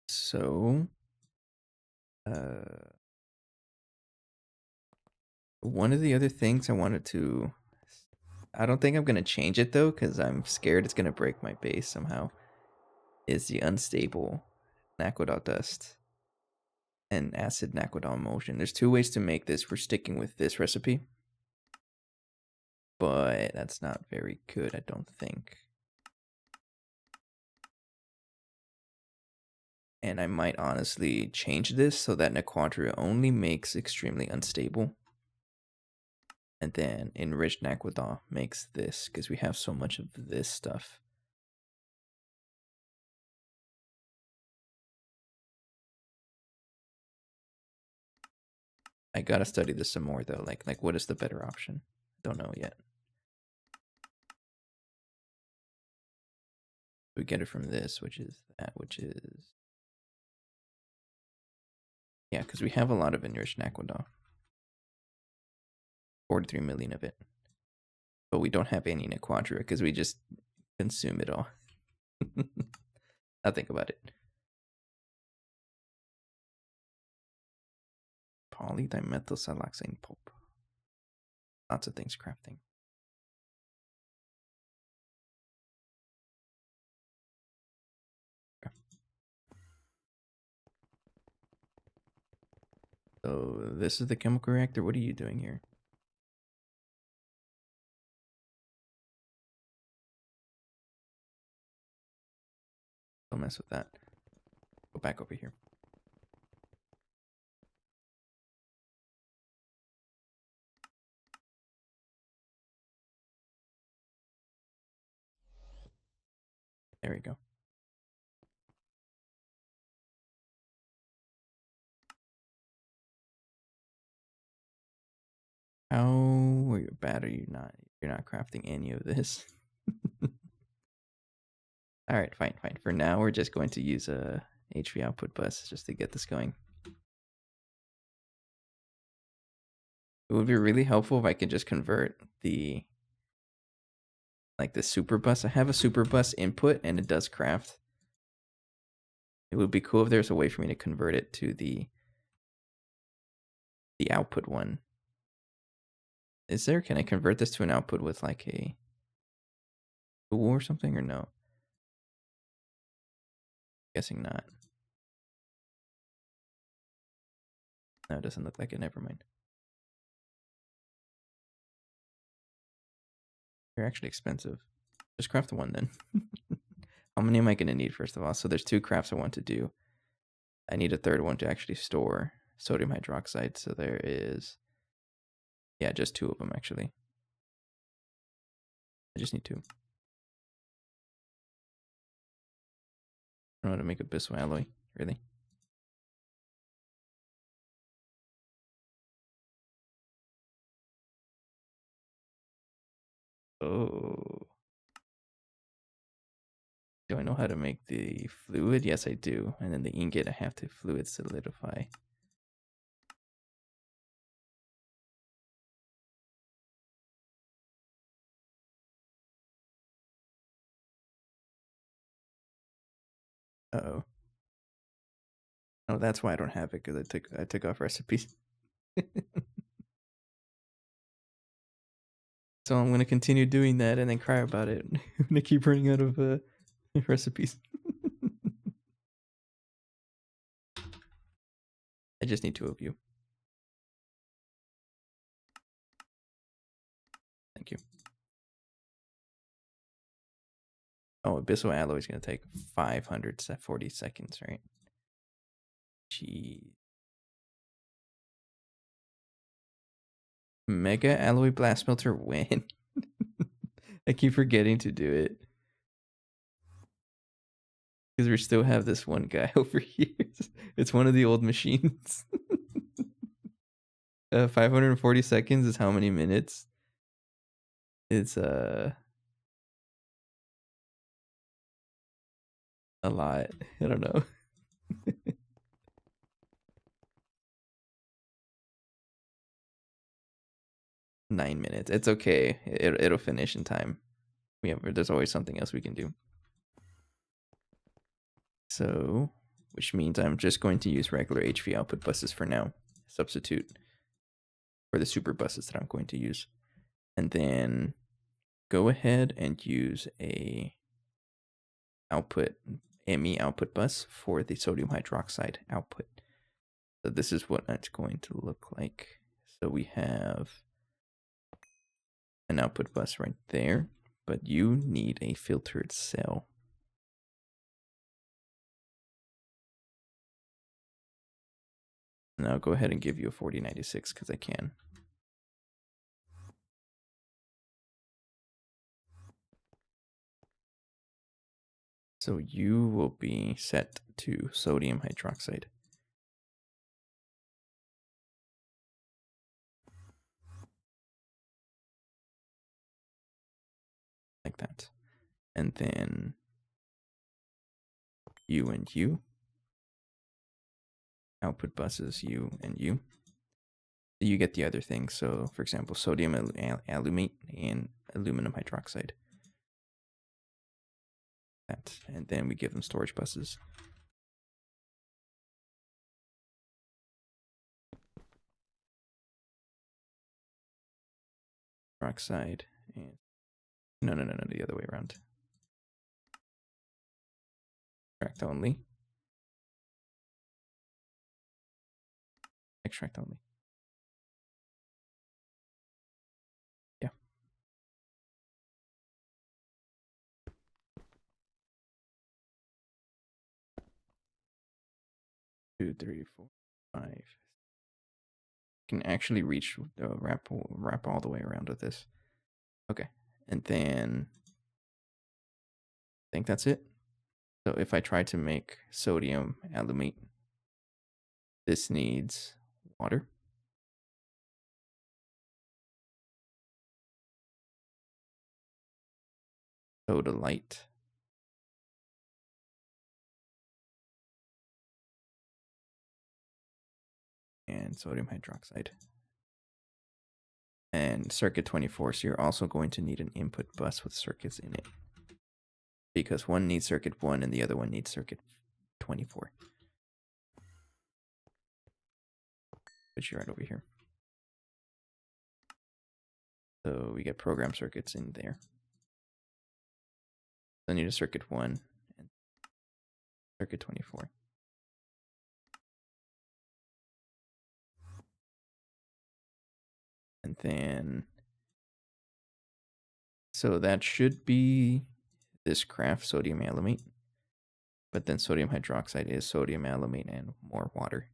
So, one of the other things I wanted to, I don't think I'm going to change it though, because I'm scared it's going to break my base somehow, is the unstable naquadot dust and acid naquadot emulsion. There's two ways to make this. We're sticking with this recipe, but that's not very good, I don't think. And I might honestly change this so that Nequadria only makes extremely unstable. And then enriched Naquadon makes this, because we have so much of this stuff. I gotta study this some more though. Like what is the better option? Don't know yet. We get it from this, which is that, which is, yeah, because we have a lot of enriched Naquadon. 43 million of it. But we don't have any Nequadria because we just consume it all. I'll think about it. Polydimethylsiloxane pulp. Lots of things crafting. Okay. So this is the chemical reactor. What are you doing here? Don't mess with that. Go back over here. There we go. How bad are you not? You're not crafting any of this. All right, fine. For now, we're just going to use a HV output bus just to get this going. It would be really helpful if I could just convert the super bus. I have a super bus input and it does craft. It would be cool if there's a way for me to convert it to the output one. Is there? Can I convert this to an output with like a tool or something, or no? Guessing not. No, it doesn't look like it. Never mind. They're actually expensive. Just craft the one then. How many am I going to need, first of all? So there's 2 crafts I want to do. I need a third one to actually store sodium hydroxide. So there is, yeah, just 2 of them actually. I just need 2. I don't know how to make abyssal alloy, really. Oh. Do I know how to make the fluid? Yes, I do. And then the ingot, I have to fluid solidify. Uh-oh. Oh, that's why I don't have it, because I took off recipes. So I'm gonna continue doing that and then cry about it. I'm gonna keep running out of recipes. I just need 2 of you. Thank you. Oh, abyssal alloy is going to take 540 seconds, right? Gee. Mega alloy blast smelter when? I keep forgetting to do it. Because we still have this one guy over here. It's one of the old machines. 540 seconds is how many minutes? It's a lot. I don't know. Nine minutes. It's okay. It'll finish in time. There's always something else we can do. So, which means I'm just going to use regular HV output buses for now. Substitute for the super buses that I'm going to use. And then go ahead and use a output ME output bus for the sodium hydroxide output. So this is what it's going to look like. So we have an output bus right there, but you need a filtered cell. And I'll go ahead and give you a 4096 because I can. So you will be set to sodium hydroxide. Like that. And then you and you. Output buses you and you. You get the other things. So, for example, sodium alumate and aluminum hydroxide. That. And then we give them storage buses. Hydroxide and no, the other way around. Extract only. Extract only. Yeah. 2, 3, 4, 5. Can actually reach wrap all the way around with this. Okay. And then I think that's it. So if I try to make sodium alumate, this needs water. Soda light. And sodium hydroxide. And circuit 24, so you're also going to need an input bus with circuits in it. Because one needs circuit 1 and the other one needs circuit 24. Which you're right over here. So we get program circuits in there. Then you need a circuit 1 and circuit 24. And then, so that should be this craft sodium alumate. But then sodium hydroxide is sodium alumate and more water.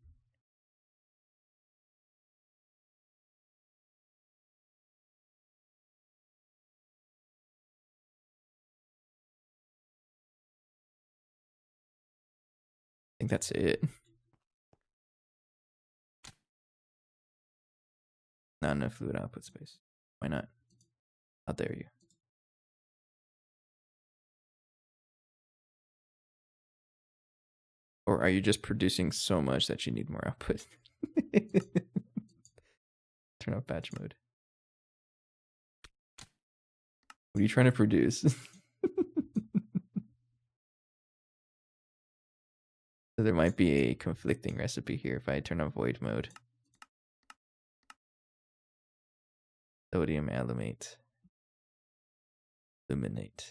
I think that's it. Not enough fluid output space. Why not? How dare you? Or are you just producing so much that you need more output? Turn off batch mode. What are you trying to produce? So there might be a conflicting recipe here if I turn on void mode. Sodium alumate. Illuminate.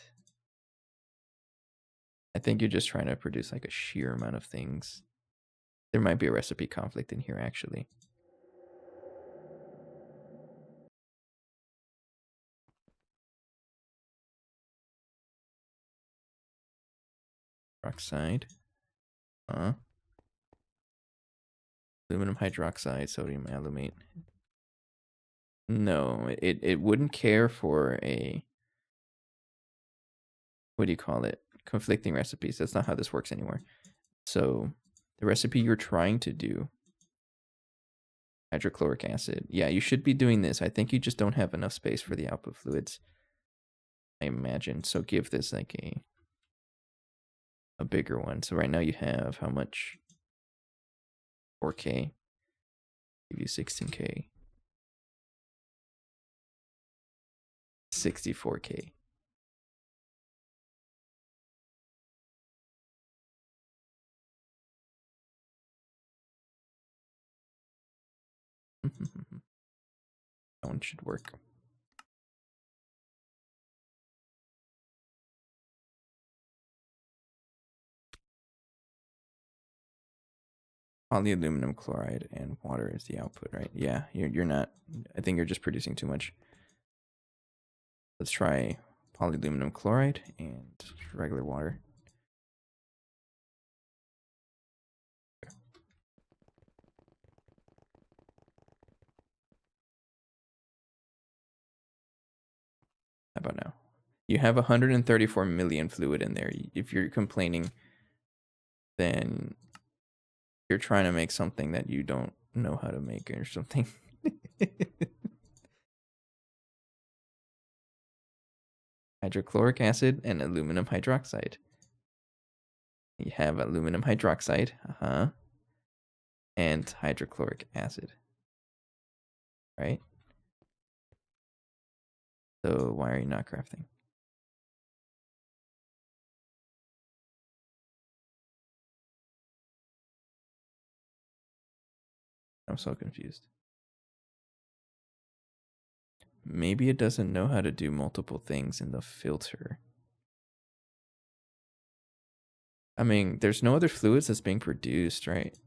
I think you're just trying to produce like a sheer amount of things. There might be a recipe conflict in here actually. Hydroxide. Aluminum hydroxide, sodium alumate. No, it wouldn't care for a, what do you call it? Conflicting recipes. That's not how this works anymore. So the recipe you're trying to do, hydrochloric acid. Yeah, you should be doing this. I think you just don't have enough space for the output fluids, I imagine. So give this like a bigger one. So right now you have how much? 4K. Give you 16K. 64K. That one should work. Polyaluminum chloride and water is the output, right? Yeah, you're not. I think you're just producing too much. Let's try polyaluminum chloride and regular water. How about now? You have 134 million fluid in there. If you're complaining, then you're trying to make something that you don't know how to make or something. Hydrochloric acid and aluminum hydroxide. You have aluminum hydroxide, and hydrochloric acid, right? So why are you not crafting? I'm so confused. Maybe it doesn't know how to do multiple things in the filter. I mean, there's no other fluids that's being produced, right?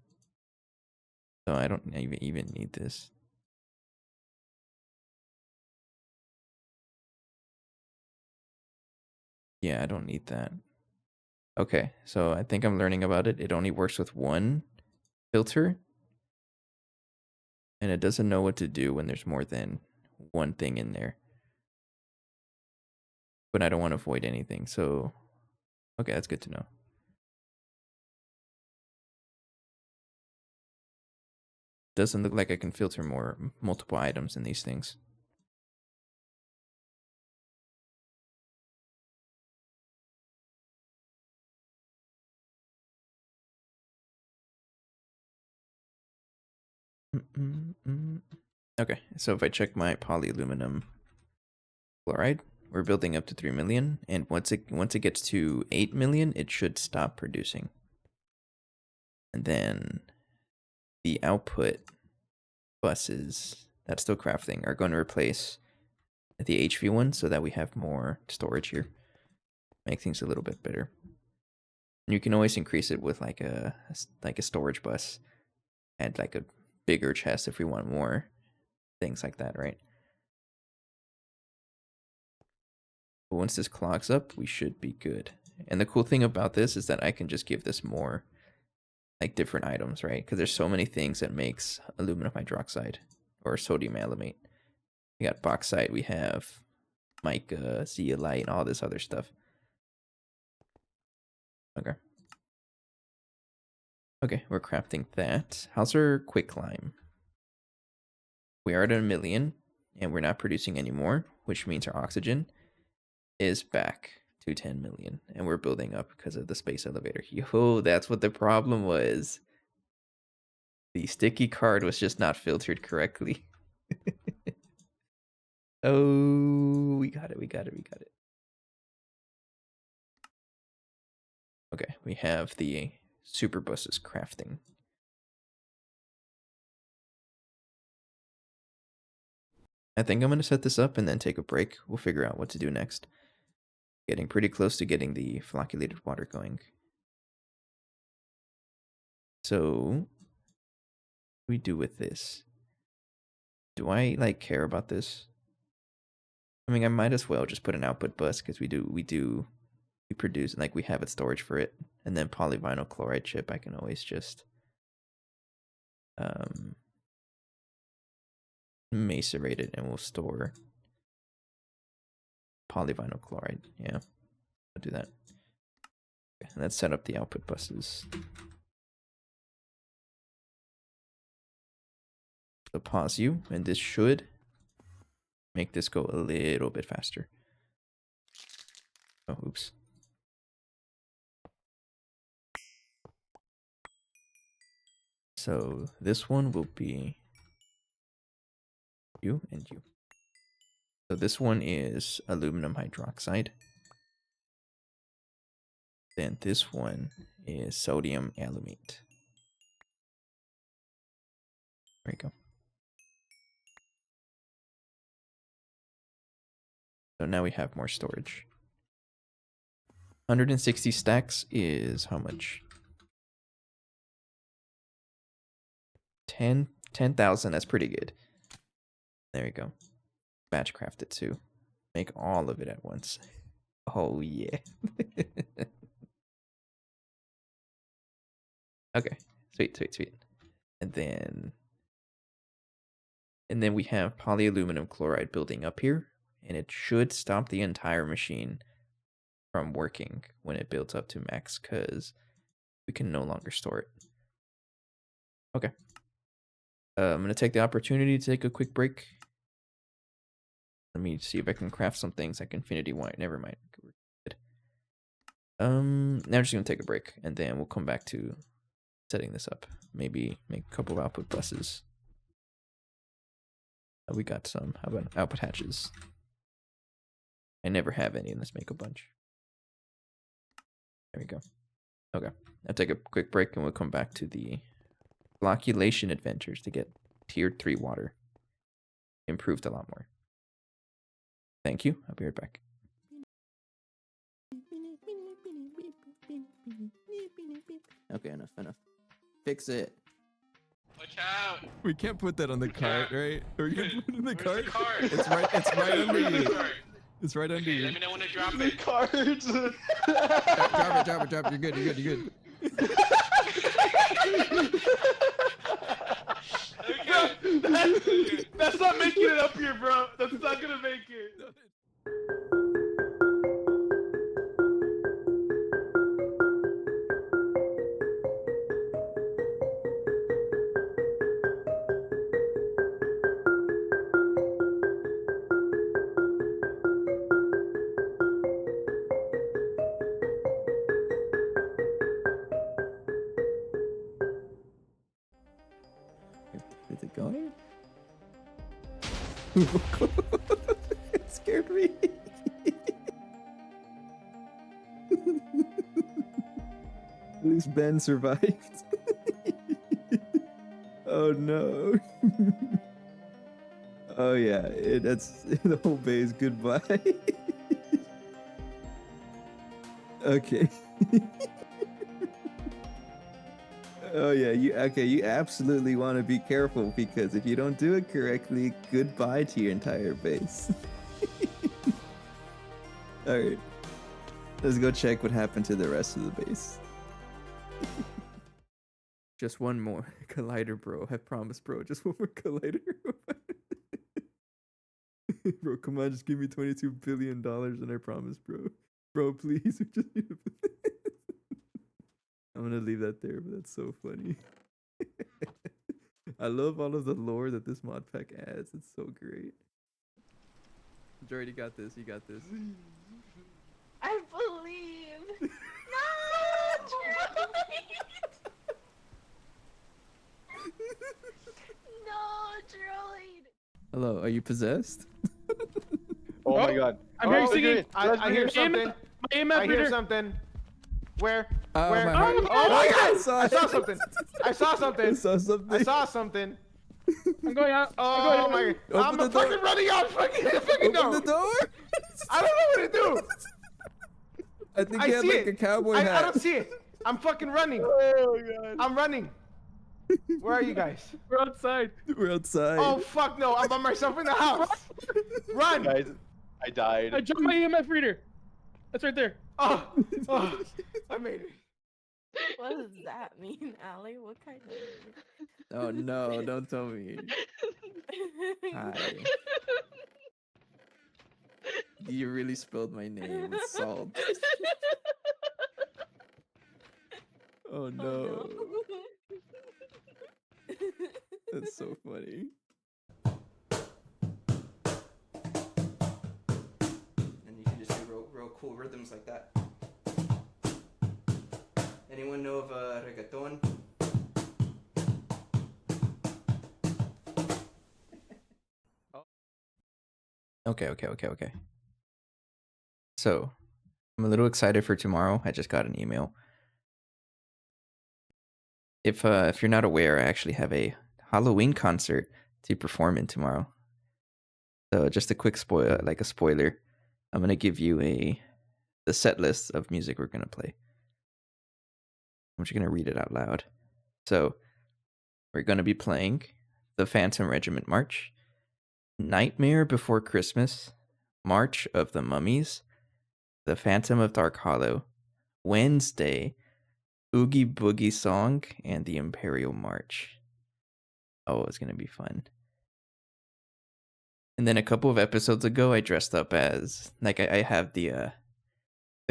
So I don't even need this. Yeah, I don't need that. Okay, so I think I'm learning about it. It only works with one filter, and it doesn't know what to do when there's more than one thing in there. But I don't want to void anything, so okay, that's good to know. Doesn't look like I can filter multiple items in these things. Okay, so if I check my polyaluminum chloride, we're building up to 3 million, and once it gets to 8 million, it should stop producing. And then the output buses that's still crafting are going to replace the HV one so that we have more storage here. Make things a little bit better. And you can always increase it with like a storage bus, add like a bigger chest if we want more things like that, right? But once this clogs up, we should be good. And the cool thing about this is that I can just give this more like different items, right? Because there's so many things that makes aluminum hydroxide or sodium alumate. We got bauxite, we have mica, zeolite, and all this other stuff. Okay. Okay, we're crafting that. How's our quick climb? We are at 1 million, and we're not producing anymore, which means our oxygen is back to 10 million, and we're building up because of the space elevator. Yo, that's what the problem was. The sticky card was just not filtered correctly. Oh, we got it. Okay, we have the super buses crafting. I think I'm going to set this up and then take a break. We'll figure out what to do next. Getting pretty close to getting the flocculated water going. So, what do we do with this? Do I like care about this? I mean, I might as well just put an output bus because we produce and like we have it storage for it. And then polyvinyl chloride chip, I can always just macerate it, and we'll store polyvinyl chloride. Yeah, I'll do that. Okay, and let's set up the output buses. So pause you, and this should make this go a little bit faster. Oh, oops. So this one will be you and you. So this one is aluminum hydroxide. Then this one is sodium alumate. There you go. So now we have more storage. 160 stacks is how much? 10,000. That's pretty good. There you go. Batch craft it too. Make all of it at once. Oh yeah. Okay. Sweet. And then we have polyaluminum chloride building up here, and it should stop the entire machine from working when it builds up to max, because we can no longer store it. Okay. I'm going to take the opportunity to take a quick break. Let me see if I can craft some things like infinity wire. Never mind. Now I'm just going to take a break, and then we'll come back to setting this up. Maybe make a couple of output buses. We got some. How about output hatches? I never have any. Let's make a bunch. There we go. Okay. I'll take a quick break, and we'll come back to the flocculation adventures to get tier 3 water improved a lot more. Thank you. I'll be right back. Okay, enough. Fix it. Watch out! We can't put that on the cart, right? Or you can put it in the Where's cart? the cart? It's right under you. It's right under Okay, you. let me know when to drop it. Cards. Drop it. You're good. Okay. That's not making it up here, bro. That's not gonna make it. Is it going? It scared me. At least Ben survived. Oh no. Oh yeah, that's the whole base. Goodbye. Okay. Oh yeah, you absolutely want to be careful, because if you don't do it correctly, goodbye to your entire base. Alright. Let's go check what happened to the rest of the base. Just one more collider, bro. I promise, bro. Just one more collider. Bro, come on, just give me $22 billion and I promise, bro. Bro, please. We just need to... I'm gonna leave that there, but that's so funny. I love all of the lore that this mod pack adds. It's so great. Jordy, you got this. You got this. I believe. No, droid. Hello, are you possessed? Oh my god. I'm hearing singing. I hear something. My EMF I hear reader. something. Where? Oh, Where? my heart. Oh my god! I saw I saw it. something. I saw something. I saw something. I saw something. I'm going out. Oh my god. Open the I'm door. fucking running out. Fucking Open door. the door. I don't know what to do. I think I he had see like it. a cowboy I hat. don't see it. I'm fucking running. Oh god. I'm running. Where are you guys? We're outside. We're outside. Oh fuck no! I'm by myself in the house. Run! Guys, I died. I dropped my EMF reader. That's right there. Oh, I made it. What does that mean, Allie? What kind of Oh no, don't tell me. Hi. You really spelled my name with salt. Oh no. That's so funny. And you can just do real cool rhythms like that. Anyone know of reggaeton? Okay. So, I'm a little excited for tomorrow. I just got an email. If you're not aware, I actually have a Halloween concert to perform in tomorrow. So just a quick spoiler. I'm gonna give you the set list of music we're gonna play. I'm just gonna read it out loud. So we're gonna be playing the Phantom Regiment March, Nightmare Before Christmas, March of the Mummies, The Phantom of Dark Hollow, Wednesday, Oogie Boogie Song, and the Imperial March. Oh, it's gonna be fun. And then a couple of episodes ago, I dressed up as I have the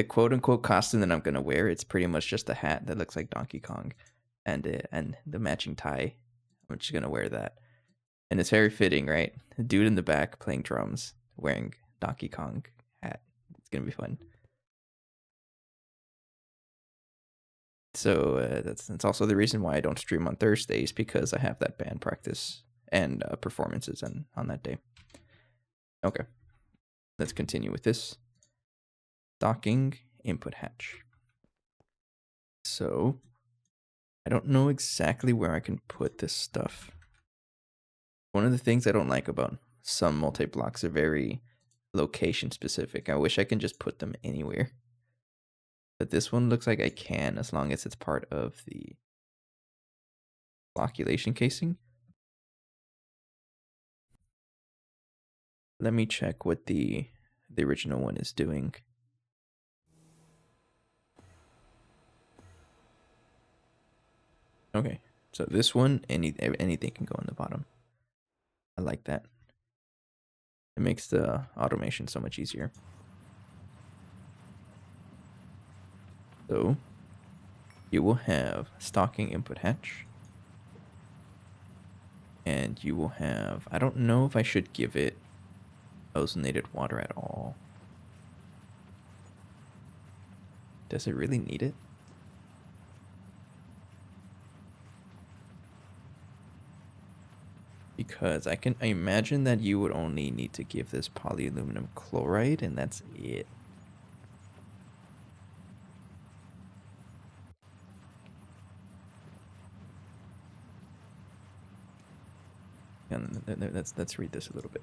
quote unquote costume that I'm gonna wear. It's pretty much just a hat that looks like Donkey Kong, and the matching tie. I'm just gonna wear that, and it's very fitting, right? The dude in the back playing drums, wearing Donkey Kong hat. It's gonna be fun. So that's also the reason why I don't stream on Thursdays, because I have that band practice and performances on that day. Okay, let's continue with this. Docking input hatch. So I don't know exactly where I can put this stuff. One of the things I don't like about some multi-blocks are very location specific. I wish I can just put them anywhere. But this one looks like I can, as long as it's part of the flocculation casing. Let me check what the original one is doing. Okay, so this one, anything can go on the bottom. I like that. It makes the automation so much easier. So you will have stocking input hatch. And you will have, I don't know if I should give it ozonated water at all. Does it really need it? Because I imagine that you would only need to give this polyaluminum chloride, and that's it. And let's read this a little bit.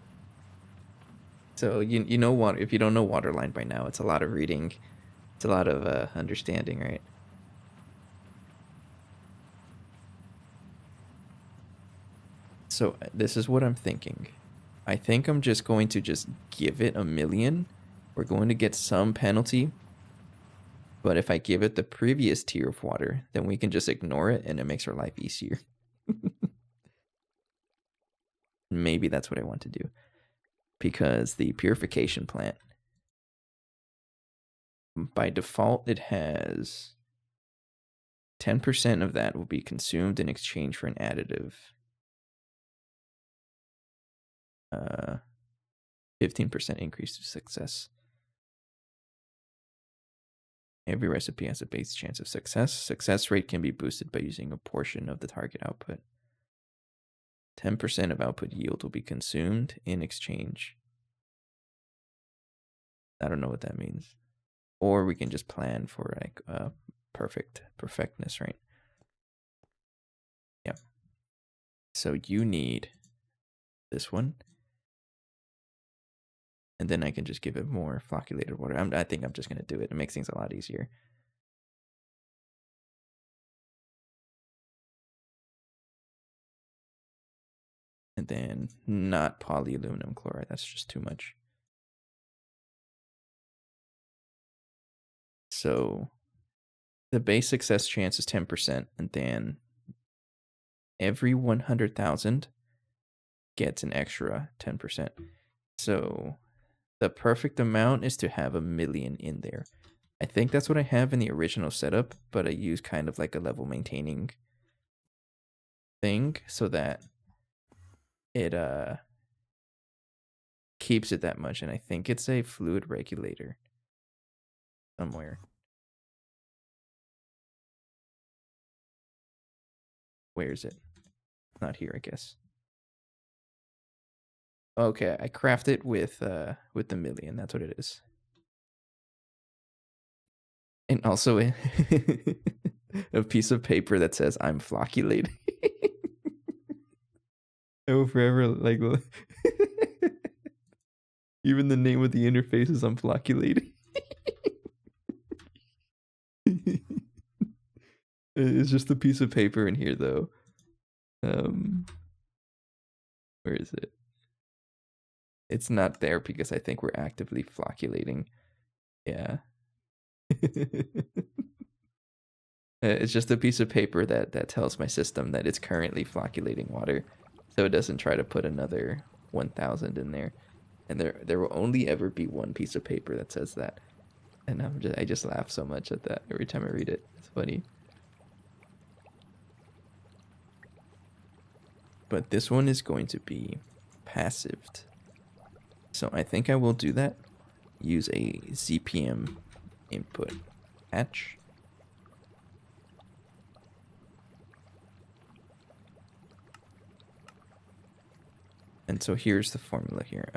So you know what? If you don't know Waterline by now, it's a lot of reading, it's a lot of understanding, right? So this is what I'm thinking. I think I'm just going to just give it 1,000,000. We're going to get some penalty. But if I give it the previous tier of water, then we can just ignore it and it makes our life easier. Maybe that's what I want to do. Because the purification plant, by default, it has 10% of that will be consumed in exchange for an additive. 15% increase to success. Every recipe has a base chance of success. Success rate can be boosted by using a portion of the target output. 10% of output yield will be consumed in exchange. I don't know what that means. Or we can just plan for like perfectness, right? Yeah. So you need this one. And then I can just give it more flocculated water. I think I'm just going to do it. It makes things a lot easier. And then not polyaluminum chloride. That's just too much. So the base success chance is 10%, and then every 100,000 gets an extra 10%. So the perfect amount is to have 1,000,000 in there. I think that's what I have in the original setup, but I use kind of like a level maintaining thing so that it keeps it that much. And I think it's a fluid regulator somewhere. Where is it? Not here, I guess. Okay, I craft it with the 1,000,000. That's what it is. And also a piece of paper that says I'm flocculating. I will forever like even the name of the interface is I'm flocculating. It's just a piece of paper in here though. Where is it? It's not there because I think we're actively flocculating. Yeah. It's just a piece of paper that tells my system that it's currently flocculating water, so it doesn't try to put another 1,000 in there. And there will only ever be one piece of paper that says that. And I just laugh so much at that every time I read it. It's funny. But this one is going to be passived. So I think I will do that. Use a ZPM input hatch. And so here's the formula here.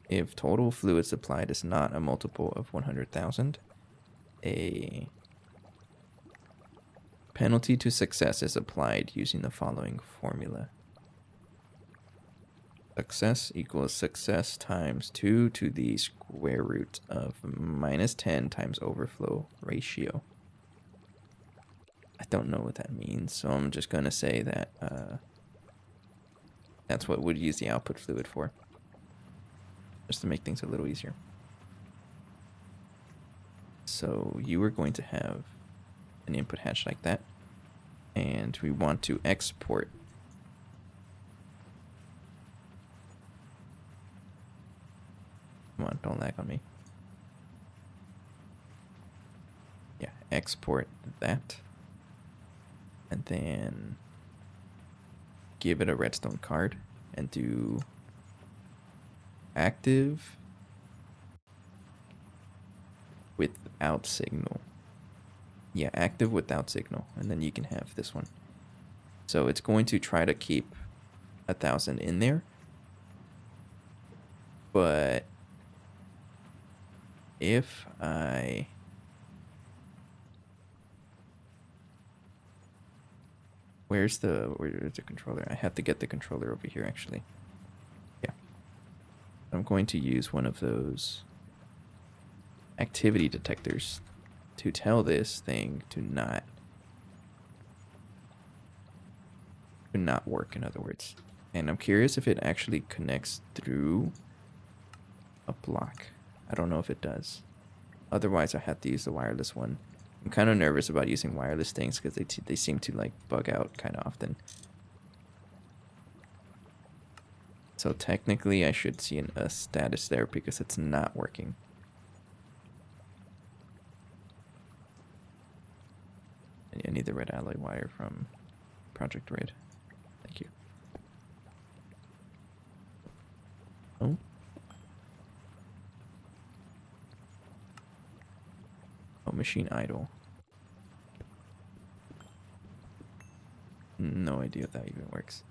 If total fluid supplied is not a multiple of 100,000, a penalty to success is applied using the following formula. Success equals success times 2 to the square root of -10 times overflow ratio. I don't know what that means, so I'm just going to say that that's what we'd use the output fluid for, just to make things a little easier. So you are going to have an input hatch like that, and we want to export come on, don't lag on me. Yeah, export that. And then give it a redstone card and do active without signal. Yeah, active without signal. And then you can have this one. So it's going to try to keep 1,000 in there. But if I where's the controller? I have to get the controller over here actually. Yeah. I'm going to use one of those activity detectors to tell this thing to not work, in other words. And I'm curious if it actually connects through a block. I don't know if it does. Otherwise I have to use the wireless one. I'm kind of nervous about using wireless things because they seem to like bug out kind of often. So technically I should see a status there because it's not working. I need the red alloy wire from Project Red. Thank you. Oh. Oh, machine idle. No idea if that even works.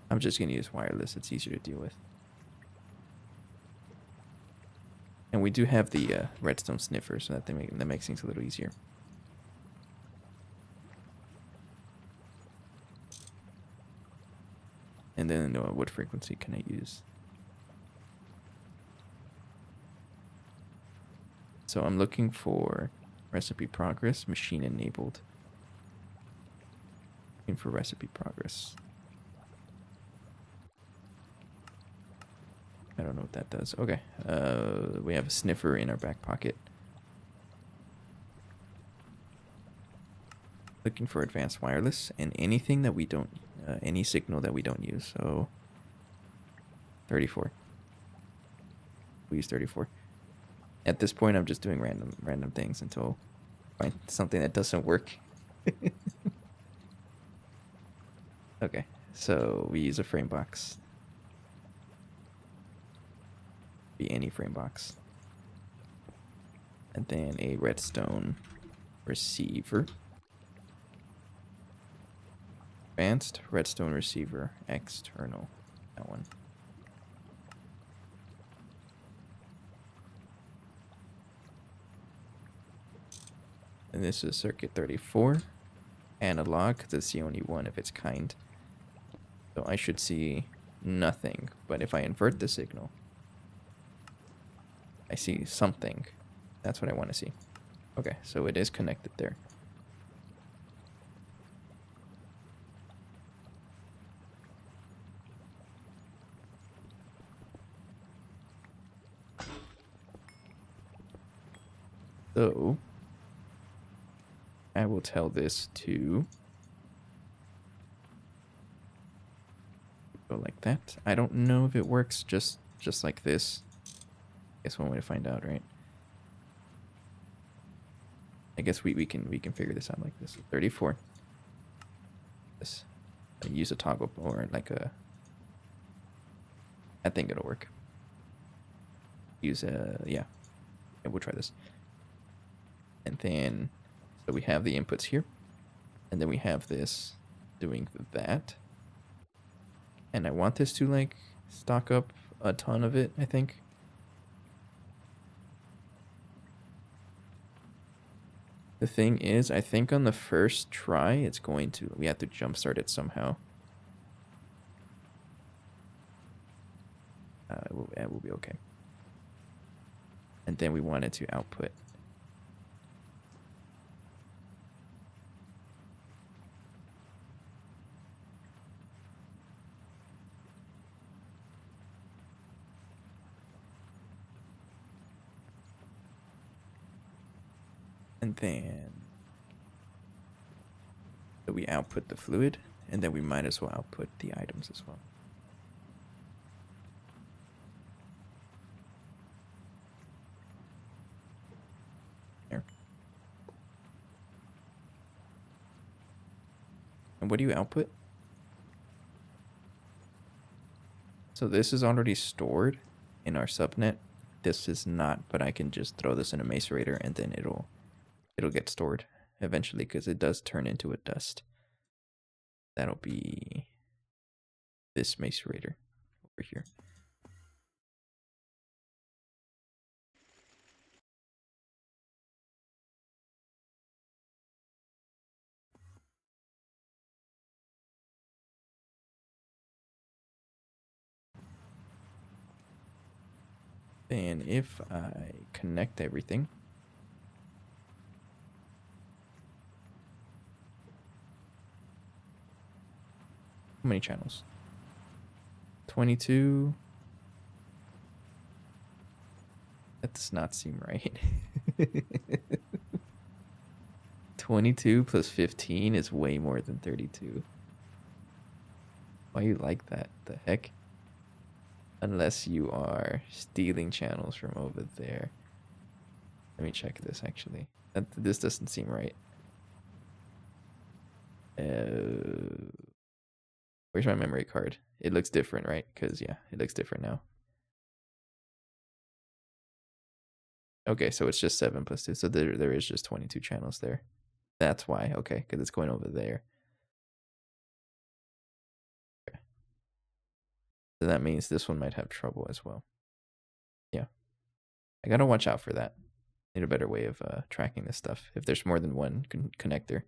I'm just going to use wireless. It's easier to deal with. And we do have the redstone sniffer, so that makes things a little easier. And then what frequency can I use? So I'm looking for recipe progress, machine enabled. Looking for recipe progress. I don't know what that does. Okay. We have a sniffer in our back pocket. Looking for advanced wireless and anything that we don't, any signal that we don't use. So 34. We use 34. At this point, I'm just doing random things until I find something that doesn't work. Okay, so we use a frame box. Be any frame box. And then a redstone receiver. Advanced redstone receiver external. That one. And this is circuit 34. Analog, because it's the only one of its kind. So I should see nothing. But if I invert the signal, I see something. That's what I want to see. Okay, so it is connected there. So I will tell this to go like that. I don't know if it works just like this. Guess one way to find out, right? I guess we can figure this out like this. 34. This. I use a toggle or like a. I think it'll work. Use a yeah. We'll try this. And then, so we have the inputs here, and then we have this doing that. And I want this to like stock up a ton of it, I think. The thing is, I think on the first try, it's going to, we have to jumpstart it somehow. It will be okay. And then we want it to output. And then so we output the fluid, and then we might as well output the items as well. There. And what do you output? So this is already stored in our subnet. This is not, but I can just throw this in a macerator and then it'll get stored eventually because it does turn into a dust. That'll be this macerator over here. Then if I connect everything, how many channels? 22. That does not seem right. 22 plus 15 is way more than 32. Why you like that? The heck? Unless you are stealing channels from over there. Let me check this actually. This doesn't seem right. Where's my memory card? It looks different, right? Because, yeah, it looks different now. Okay, so it's just 7 plus 2. So there is just 22 channels there. That's why. Okay, because it's going over there. Okay. So that means this one might have trouble as well. Yeah. I gotta watch out for that. Need a better way of tracking this stuff if there's more than one connector.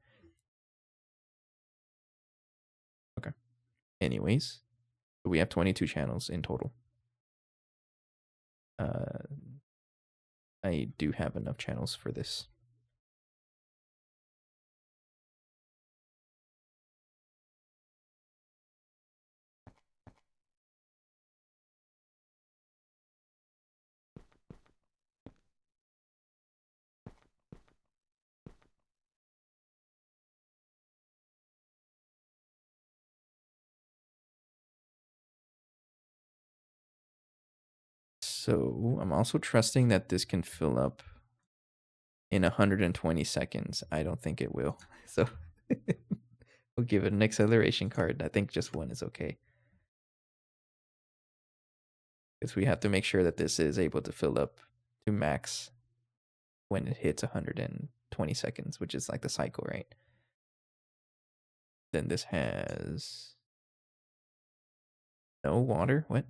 Okay. Anyways, we have 22 channels in total. I do have enough channels for this. So I'm also trusting that this can fill up in 120 seconds. I don't think it will. So we'll give it an acceleration card. I think just one is okay. Because we have to make sure that this is able to fill up to max when it hits 120 seconds, which is like the cycle, right? Then this has no water. What?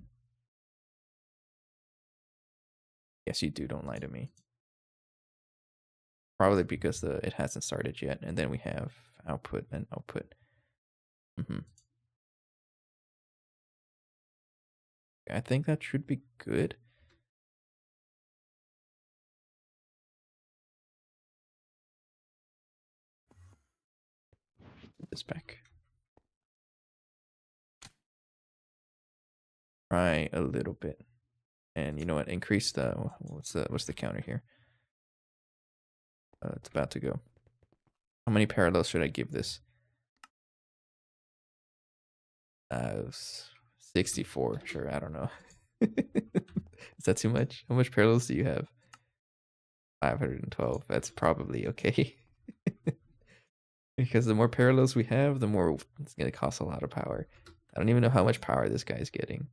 Yes, you do. Don't lie to me. Probably because it hasn't started yet. And then we have output and output. I think that should be good. Put this back. Try a little bit. And you know what? Increase the what's the counter here? It's about to go. How many parallels should I give this? 64. Sure, I don't know. Is that too much? How much parallels do you have? 512. That's probably okay. Because the more parallels we have, the more it's going to cost a lot of power. I don't even know how much power this guy's getting.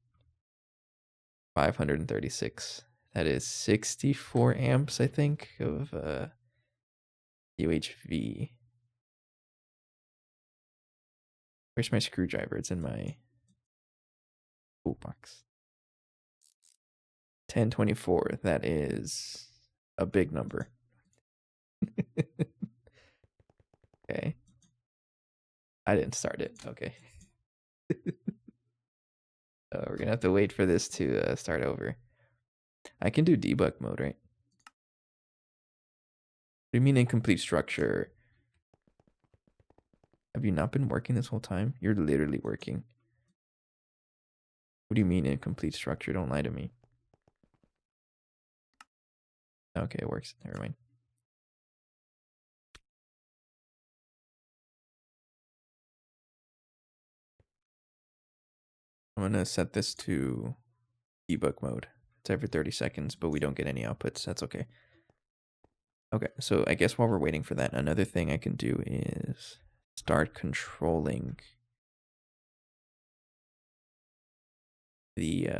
536. That is 64 amps, I think, of UHV. Where's my screwdriver? It's in my toolbox. 1024. That is a big number. Okay. I didn't start it. Okay. We're going to have to wait for this to start over. I can do debug mode, right? What do you mean incomplete structure? Have you not been working this whole time? You're literally working. What do you mean incomplete structure? Don't lie to me. Okay, it works. Never mind. I'm going to set this to debug mode. It's every 30 seconds, but we don't get any outputs. That's okay. Okay, so I guess while we're waiting for that, another thing I can do is start controlling the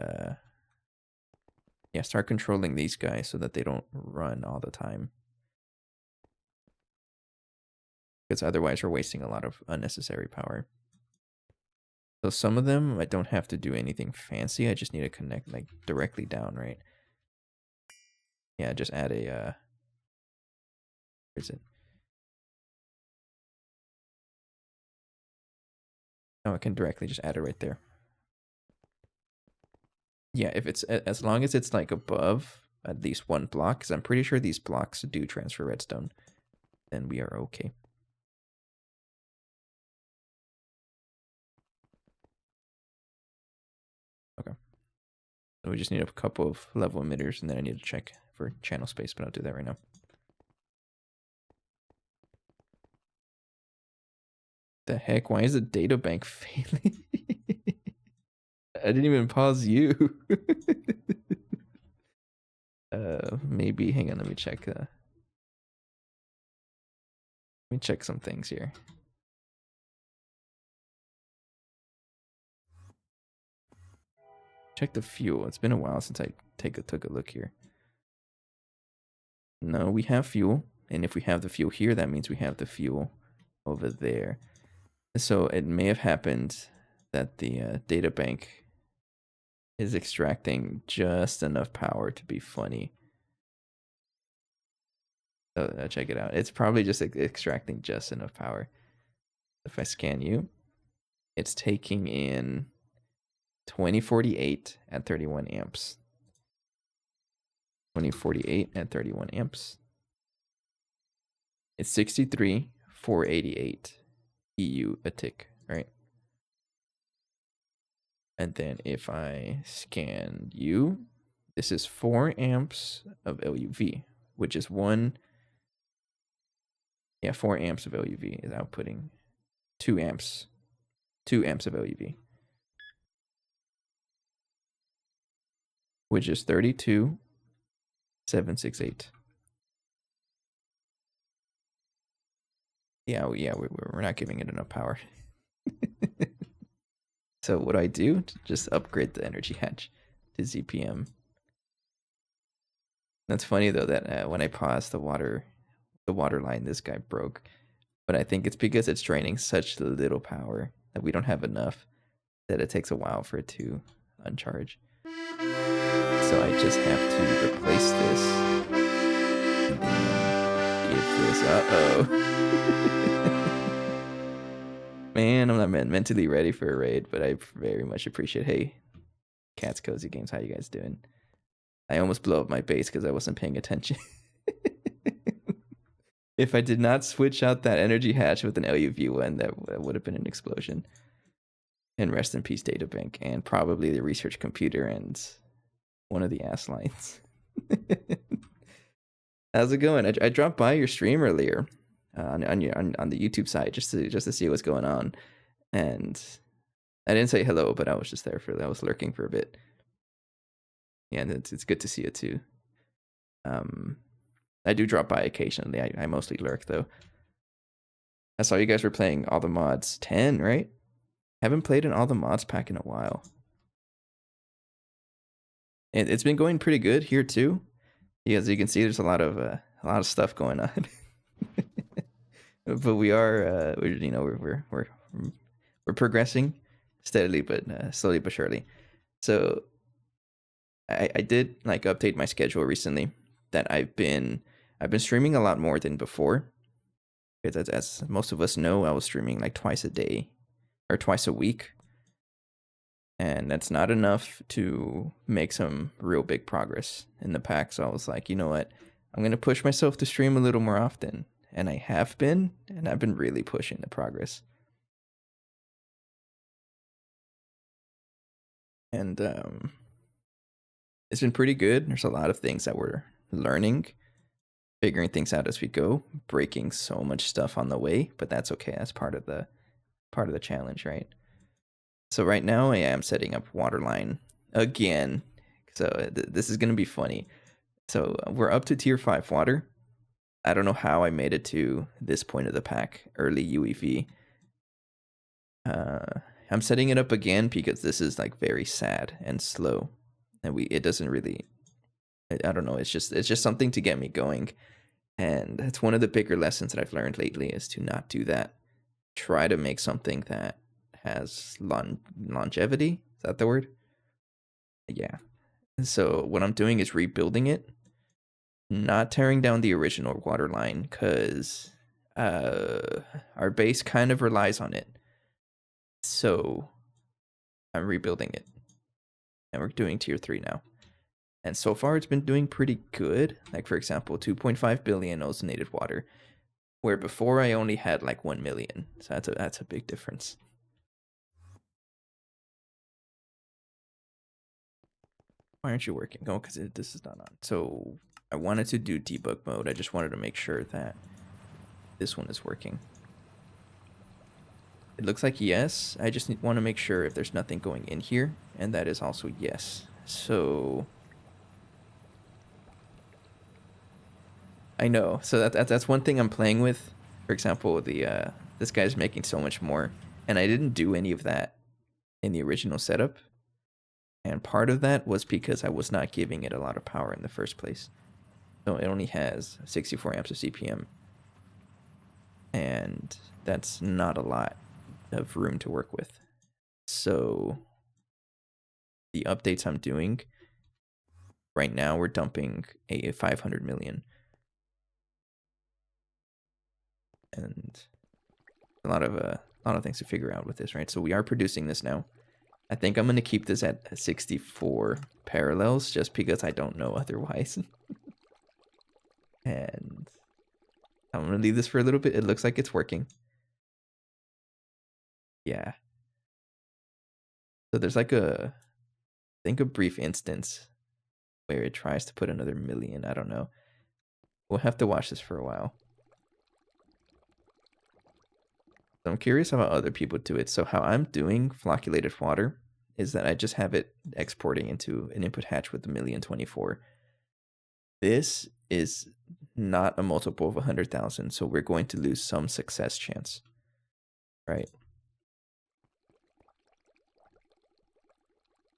start controlling these guys so that they don't run all the time. Because otherwise we're wasting a lot of unnecessary power. So some of them I don't have to do anything fancy. I just need to connect like directly down, right? Yeah, just add a where is it? Oh, I can directly just add it right there. Yeah, if it's as long as it's like above at least one block, because I'm pretty sure these blocks do transfer redstone, then we are okay. Okay. So we just need a couple of level emitters, and then I need to check for channel space, but I'll do that right now. The heck? Why is the data bank failing? I didn't even pause you. Maybe, hang on, let me check. Let me check some things here. Check the fuel. It's been a while since I took a look here. No, we have fuel. And if we have the fuel here, that means we have the fuel over there. So it may have happened that the data bank is extracting just enough power to be funny. So check it out. It's probably just extracting just enough power. If I scan you, it's taking in 2048 at 31 amps. 2048 at 31 amps. It's 63,488 EU a tick, right? And then if I scan you, this is 4 amps of LUV, which is 4 amps of LUV is outputting 2 amps of LUV. which is 32,768. Yeah, we're not giving it enough power. So what I do, just upgrade the energy hatch to ZPM. That's funny though that when I paused the water line, this guy broke. But I think it's because it's draining such little power that we don't have enough that it takes a while for it to uncharge. So I just have to replace this and then give this. Man, I'm not mentally ready for a raid, but I very much appreciate. Hey, Cat's Cozy Games, how you guys doing? I almost blew up my base because I wasn't paying attention. If I did not switch out that energy hatch with an LUV one, that would have been an explosion. And rest in peace, Databank, and probably the research computer and one of the ass lines. How's it going? I dropped by your stream earlier on the YouTube side just to see what's going on, and I didn't say hello, but I was just there I was lurking for a bit. Yeah, and it's good to see it too. I do drop by occasionally. I mostly lurk though. I saw you guys were playing all the mods 10, right? Haven't played in all the mods pack in a while. And it's been going pretty good here too. Yeah, as you can see, there's a lot of stuff going on. But we're progressing steadily, but slowly but surely. So I did like update my schedule recently. That I've been streaming a lot more than before. Because as most of us know, I was streaming like twice a day or twice a week. And that's not enough to make some real big progress in the pack. So I was like, you know what? I'm going to push myself to stream a little more often. And I have been, and I've been really pushing the progress. And it's been pretty good. There's a lot of things that we're learning, figuring things out as we go, breaking so much stuff on the way, but that's okay. That's part of the challenge, right? So right now I am setting up Waterline again. So this is going to be funny. So we're up to tier 5 water. I don't know how I made it to this point of the pack, early UEV. I'm setting it up again because this is like very sad and slow, and it doesn't really. I don't know. It's just something to get me going, and that's one of the bigger lessons that I've learned lately is to not do that. Try to make something that has longevity. Is that the word? Yeah. So what I'm doing is rebuilding it, not tearing down the original Waterline, because our base kind of relies on it. So I'm rebuilding it, and we're doing tier 3 now. And so far it's been doing pretty good. Like for example, 2.5 billion ozonated water, where before I only had like 1 million. So that's a big difference. Why aren't you working? Oh, because this is not on. So I wanted to do debug mode. I just wanted to make sure that this one is working. It looks like yes. I just want to make sure if there's nothing going in here, and that is also yes. So I know. So that's one thing I'm playing with. For example, this guy's making so much more, and I didn't do any of that in the original setup. And part of that was because I was not giving it a lot of power in the first place. So it only has 64 amps of CPM. And that's not a lot of room to work with. So the updates I'm doing right now, we're dumping a 500 million. And a lot of things to figure out with this, right? So we are producing this now. I think I'm going to keep this at 64 parallels just because I don't know otherwise. And I'm going to leave this for a little bit. It looks like it's working. Yeah. So there's like I think a brief instance where it tries to put another million. I don't know. We'll have to watch this for a while. So I'm curious how other people do it. So how I'm doing flocculated water is that I just have it exporting into an input hatch with 1,024,000. This is not a multiple of 100,000, so we're going to lose some success chance, right?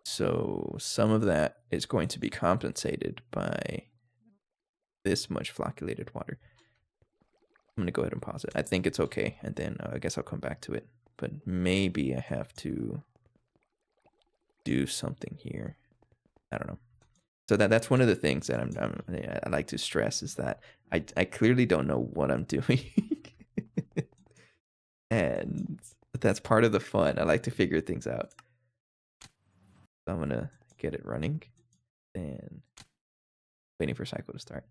So some of that is going to be compensated by this much flocculated water. I'm going to go ahead and pause it. I think it's okay, and then I guess I'll come back to it. But maybe I have to do something here. I don't know. So that's one of the things that I like to stress is that I clearly don't know what I'm doing. And that's part of the fun. I like to figure things out. So I'm going to get it running. And waiting for Psycho to start.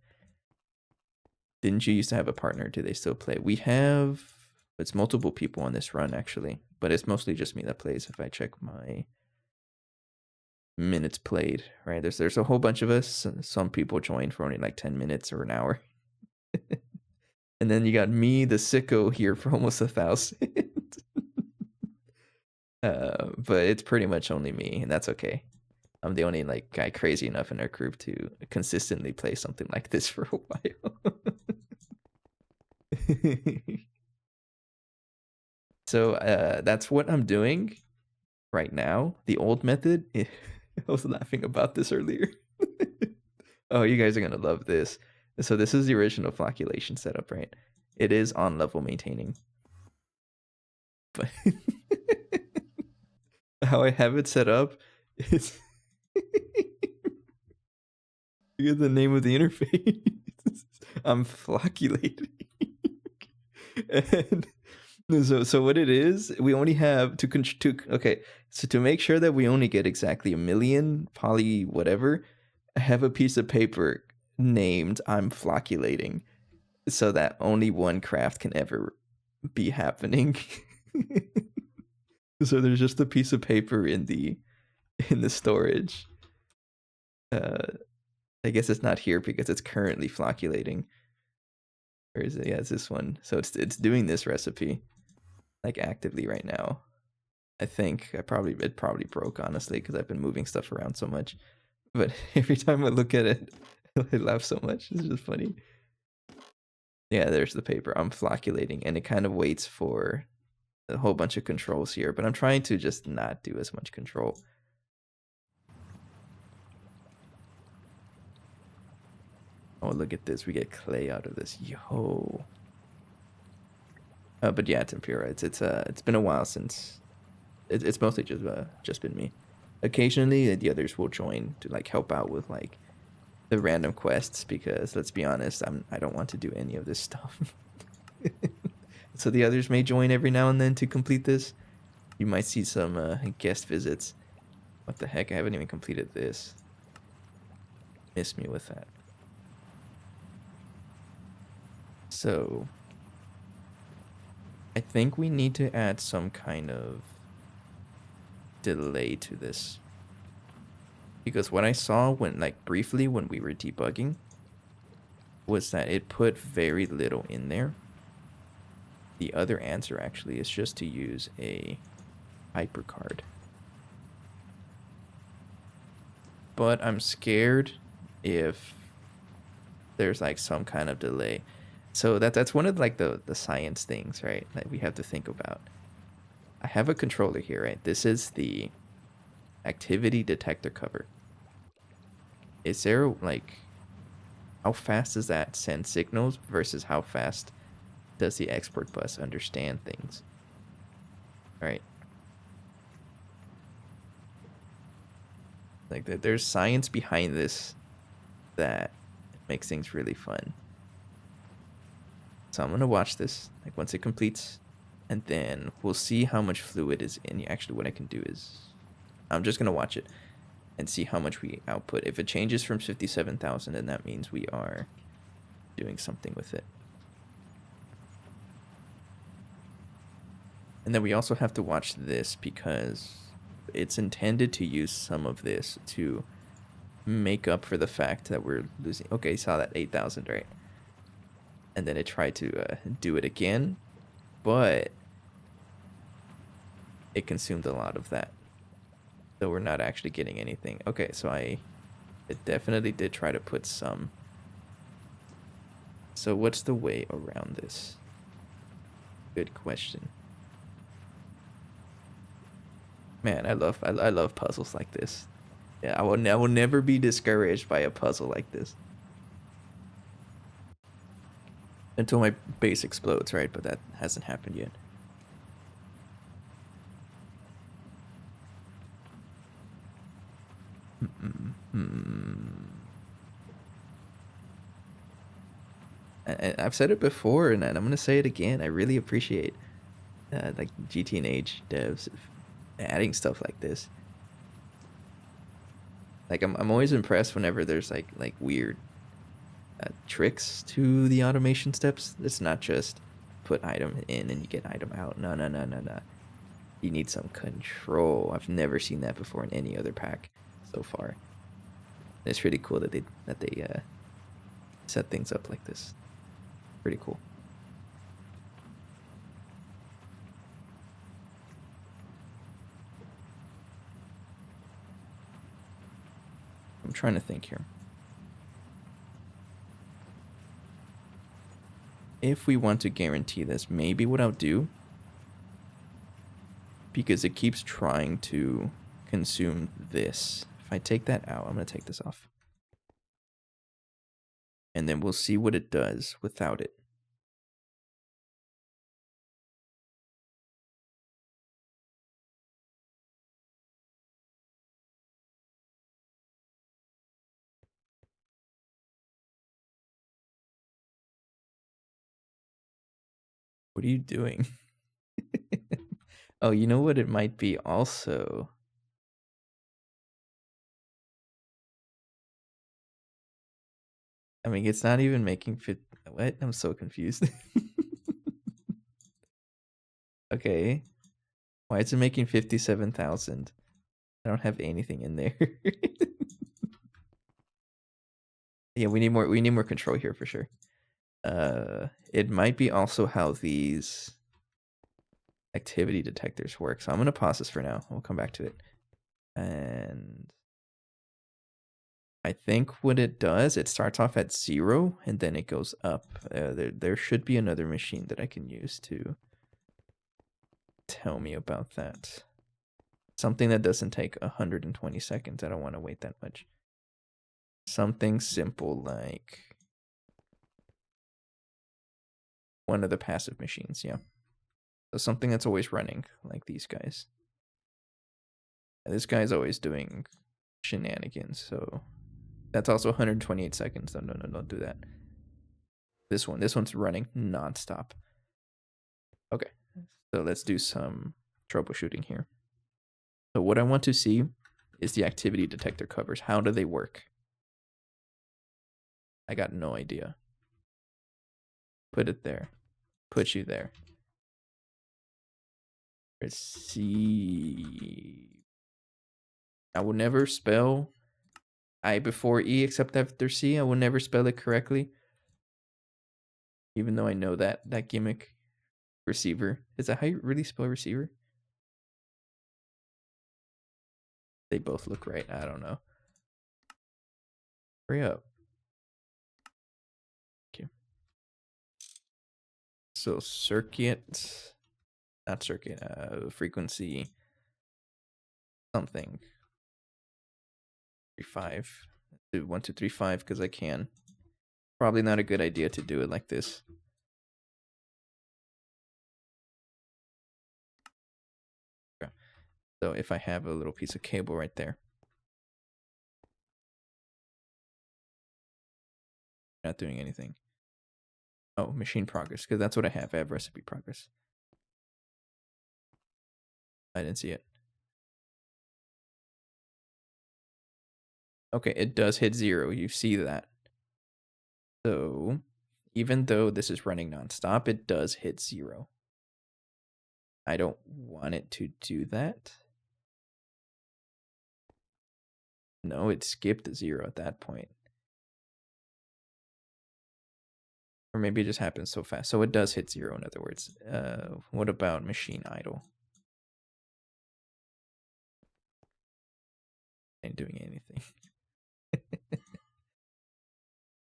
Didn't you used to have a partner? Do they still play? We have... It's multiple people on this run, actually. But it's mostly just me that plays if I check my minutes played, right? There's a whole bunch of us. Some people join for only like 10 minutes or an hour. And then you got me, the sicko, here for almost 1,000. But it's pretty much only me, and that's okay. I'm the only like guy crazy enough in our group to consistently play something like this for a while. So that's what I'm doing right now. The old method, I was laughing about this earlier. Oh, you guys are going to love this. So this is the original flocculation setup, right? It is on level maintaining. But how I have it set up is... Look at the name of the interface. I'm flocculating. And so what it is, we only have okay, so to make sure that we only get exactly 1 million poly whatever, I have a piece of paper named I'm flocculating so that only one craft can ever be happening. So there's just a piece of paper in the storage. I guess it's not here because it's currently flocculating. Or is it? Yeah, it's this one. So it's doing this recipe like actively right now. I think it probably broke, honestly, because I've been moving stuff around so much. But every time I look at it, I laugh so much. It's just funny. Yeah, there's the paper. I'm flocculating, and it kind of waits for a whole bunch of controls here. But I'm trying to just not do as much control. Oh, look at this. We get clay out of this. Yo. But yeah, it's Impura. It's been a while since... It's mostly just been me. Occasionally, the others will join to like help out with like the random quests because let's be honest, I don't want to do any of this stuff. So the others may join every now and then to complete this. You might see some guest visits. What the heck? I haven't even completed this. Miss me with that. So I think we need to add some kind of delay to this. Because what I saw briefly when we were debugging was that it put very little in there. The other answer actually is just to use a hypercard. But I'm scared if there's like some kind of delay. So that's one of like the science things, right? That we have to think about. I have a controller here, right? This is the activity detector cover. Is there like, how fast does that send signals versus how fast does the export bus understand things? Right? Like there's science behind this that makes things really fun. So I'm gonna watch this like once it completes, and then we'll see how much fluid is in. Actually, what I can do is I'm just gonna watch it and see how much we output. If it changes from 57,000, then that means we are doing something with it. And then we also have to watch this because it's intended to use some of this to make up for the fact that we're losing. Okay, saw that 8,000, right? And then it tried to do it again, but it consumed a lot of that. So we're not actually getting anything. Okay, so I definitely did try to put some. So what's the way around this? Good question. Man, I love puzzles like this. Yeah, I will never be discouraged by a puzzle like this. Until my base explodes, right? But that hasn't happened yet. I've said it before, and I'm gonna say it again. I really appreciate like GT&H devs adding stuff like this. Like I'm always impressed whenever there's like weird tricks to the automation steps. It's not just put item in and you get item out. No. You need some control. I've never seen that before in any other pack so far. It's really cool that they set things up like this. Pretty cool. I'm trying to think here. If we want to guarantee this, maybe what I'll do, because it keeps trying to consume this. If I take that out, I'm going to take this off. And then we'll see what it does without it. What are you doing? Oh, you know what it might be also? I mean, it's not even making fit. What? I'm so confused. Okay. Why is it making 57,000? I don't have anything in there. Yeah, we need more control here for sure. It might be also how these activity detectors work. So I'm gonna pause this for now. We'll come back to it. And I think what it does, it starts off at 0 and then it goes up. There should be another machine that I can use to tell me about that. Something that doesn't take 120 seconds. I don't want to wait that much. Something simple like one of the passive machines, yeah. So something that's always running, like these guys. And this guy's always doing shenanigans, so that's also 128 seconds. No, don't do that. This one's running nonstop. Okay, so let's do some troubleshooting here. So what I want to see is the activity detector covers. How do they work? I got no idea. Put it there. Put you there. Let's see. I will never spell I before E except after C. I will never spell it correctly. Even though I know that gimmick. Receiver. Is that how you really spell receiver? They both look right. I don't know. Hurry up. Okay. So circuit, not circuit, frequency something. 3-5. Do 1, 2, 3, 5 because I can. Probably not a good idea to do it like this. Okay. So if I have a little piece of cable right there. Not doing anything. Oh, machine progress, because that's what I have. I have recipe progress. I didn't see it. Okay, it does hit 0. You see that. So, even though this is running nonstop, it does hit 0. I don't want it to do that. No, it skipped 0 at that point. Or maybe it just happens so fast. So it does hit 0, in other words. What about machine idle? ain't doing anything.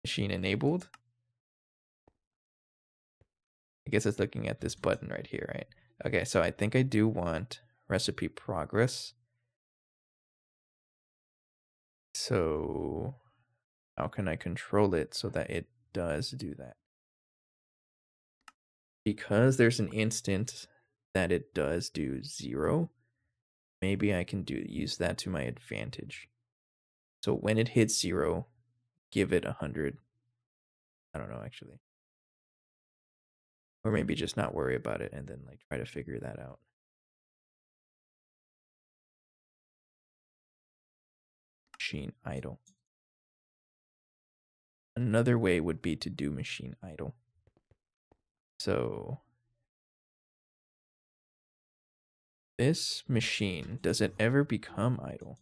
Machine enabled. I guess it's looking at this button right here, right? Okay, so I think I do want recipe progress. So how can I control it so that it does do that? Because there's an instant that it does do 0, maybe I can use that to my advantage. So when it hits 0, give it 100. I don't know, actually. Or maybe just not worry about it and then like try to figure that out. Machine idle. Another way would be to do machine idle. So this machine, does it ever become idle?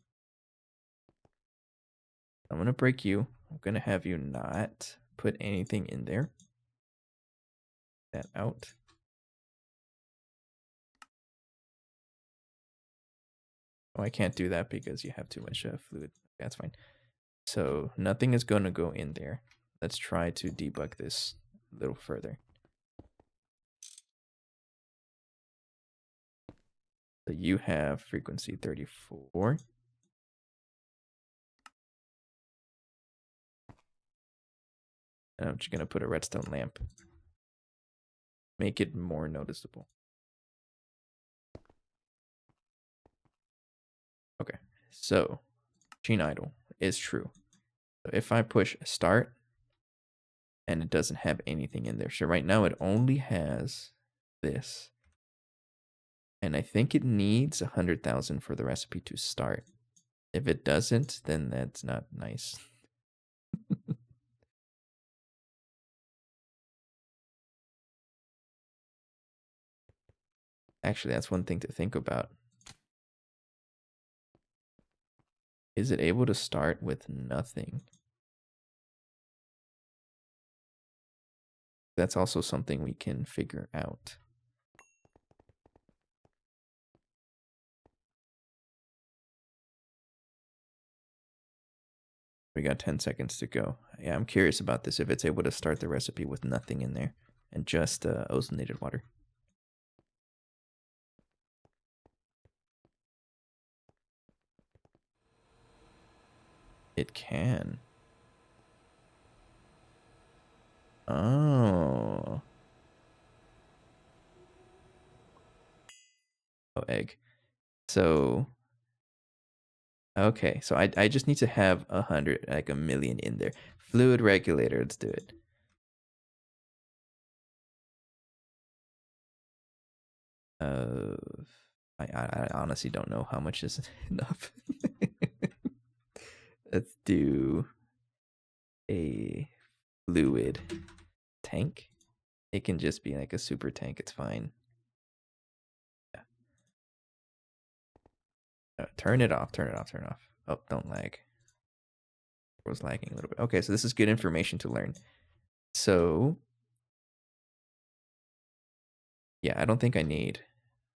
I'm going to break you. I'm going to have you not put anything in there. That out. Oh, I can't do that because you have too much fluid. That's fine. So nothing is going to go in there. Let's try to debug this a little further. So you have frequency 34. And I'm just going to put a redstone lamp. Make it more noticeable. Okay, so machine idle is true. So if I push start and it doesn't have anything in there. So right now it only has this. And I think it needs 100,000 for the recipe to start. If it doesn't, then that's not nice. Actually, that's one thing to think about. Is it able to start with nothing? That's also something we can figure out. We got 10 seconds to go. Yeah, I'm curious about this, if it's able to start the recipe with nothing in there and just ozonated water. It can. Oh. Oh, egg. So, okay. So I just need to have 100, like 1,000,000 in there. Fluid regulator, let's do it. I honestly don't know how much is enough. Let's do a fluid tank. It can just be like a super tank. It's fine. Yeah. Turn it off. Turn it off. Turn it off. Oh, don't lag. It was lagging a little bit. Okay, so this is good information to learn. So, yeah, I don't think I need.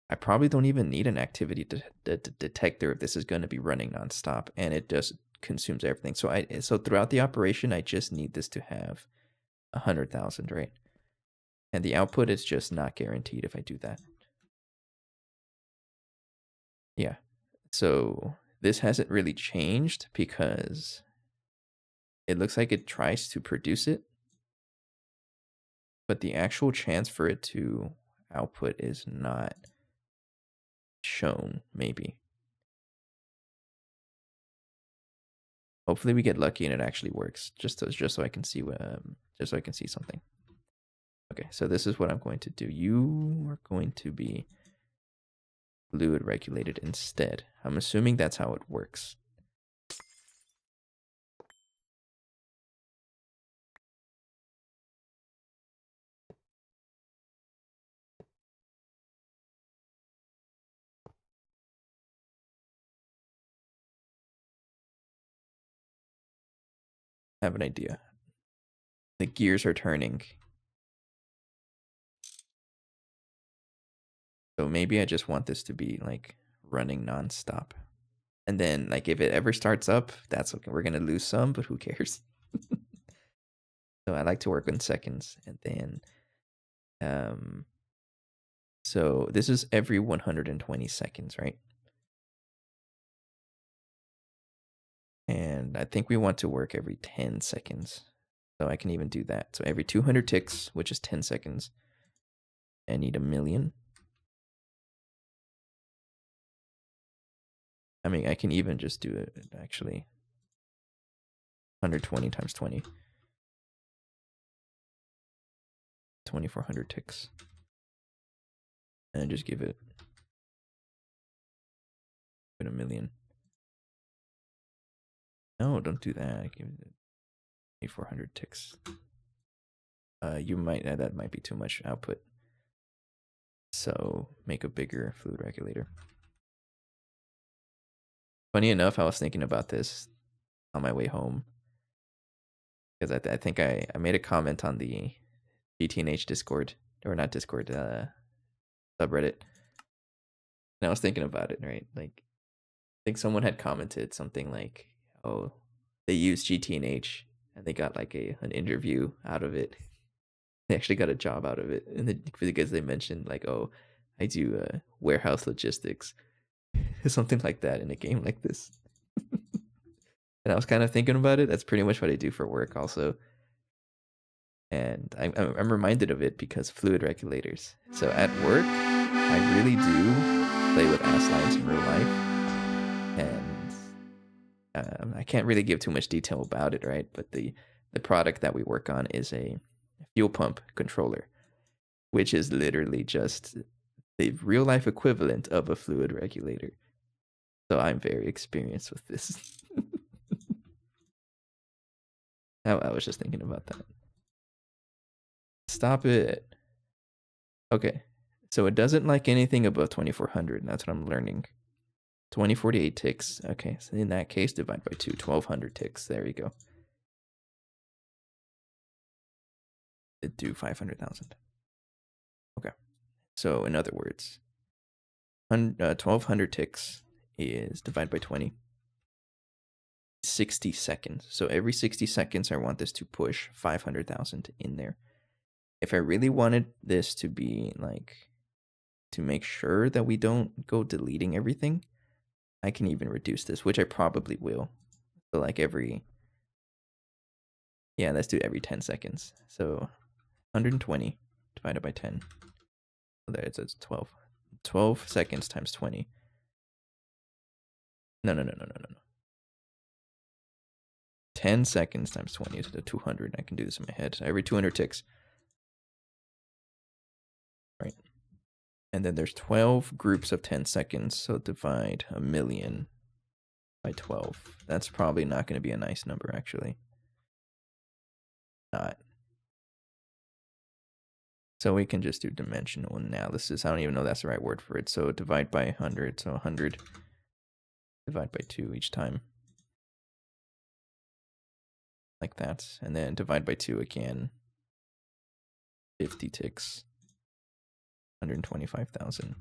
I probably don't even need an activity detector if this is going to be running nonstop, and it just consumes everything. So throughout the operation, I just need this to have 100,000, right? And the output is just not guaranteed if I do that. Yeah. So this hasn't really changed because it looks like it tries to produce it, but the actual chance for it to output is not shown, maybe. Hopefully we get lucky and it actually works. Just so I can see something. Okay, so this is what I'm going to do. You are going to be fluid regulated instead. I'm assuming that's how it works. I have an idea. The gears are turning. So maybe I just want this to be like running nonstop. And then like if it ever starts up, that's okay. We're gonna lose some, but who cares? So I like to work in seconds, and then so this is every 120 seconds, right? And I think we want to work every 10 seconds. So I can even do that. So every 200 ticks, which is 10 seconds, I need 1,000,000. I mean, I can even just do it actually. 120 times 20. 2,400 ticks. And just give it 1,000,000. No, don't do that. Give it 2,400 ticks. You might that might be too much output. So make a bigger fluid regulator. Funny enough, I was thinking about this on my way home because I think I made a comment on the GTNH Discord, or not Discord, subreddit, and I was thinking about it, right? Like, I think someone had commented something like, "Oh, they used GTNH and they got like an interview out of it. They actually got a job out of it, and because they mentioned like, oh, I do warehouse logistics." Something like that in a game like this. And I was kind of thinking about it. That's pretty much what I do for work also. And I'm reminded of it because fluid regulators. So at work, I really do play with ass lines in real life. And I can't really give too much detail about it, right? But the product that we work on is a fuel pump controller, which is literally just the real life equivalent of a fluid regulator. So I'm very experienced with this. I was just thinking about that. Stop it. Okay. So it doesn't like anything above 2,400. That's what I'm learning. 2048 ticks. Okay. So in that case, divide by 2. 1,200 ticks. There you go. It do 500,000. Okay. So in other words, 1,200 ticks is divided by 20. 60 seconds. So every 60 seconds, I want this to push 500,000 in there. If I really wanted this to be like, to make sure that we don't go deleting everything, I can even reduce this, which I probably will. So like let's do every 10 seconds. So 120 divided by 10. So there it's 12. 12 seconds times 20. No. 10 seconds times 20 is 200. I can do this in my head. So every 200 ticks. Right. And then there's 12 groups of 10 seconds. So divide 1,000,000 by 12. That's probably not going to be a nice number, actually. Not. So we can just do dimensional analysis. I don't even know if that's the right word for it. So divide by 100. So 100 divide by 2 each time. Like that. And then divide by 2 again. 50 ticks. 125,000.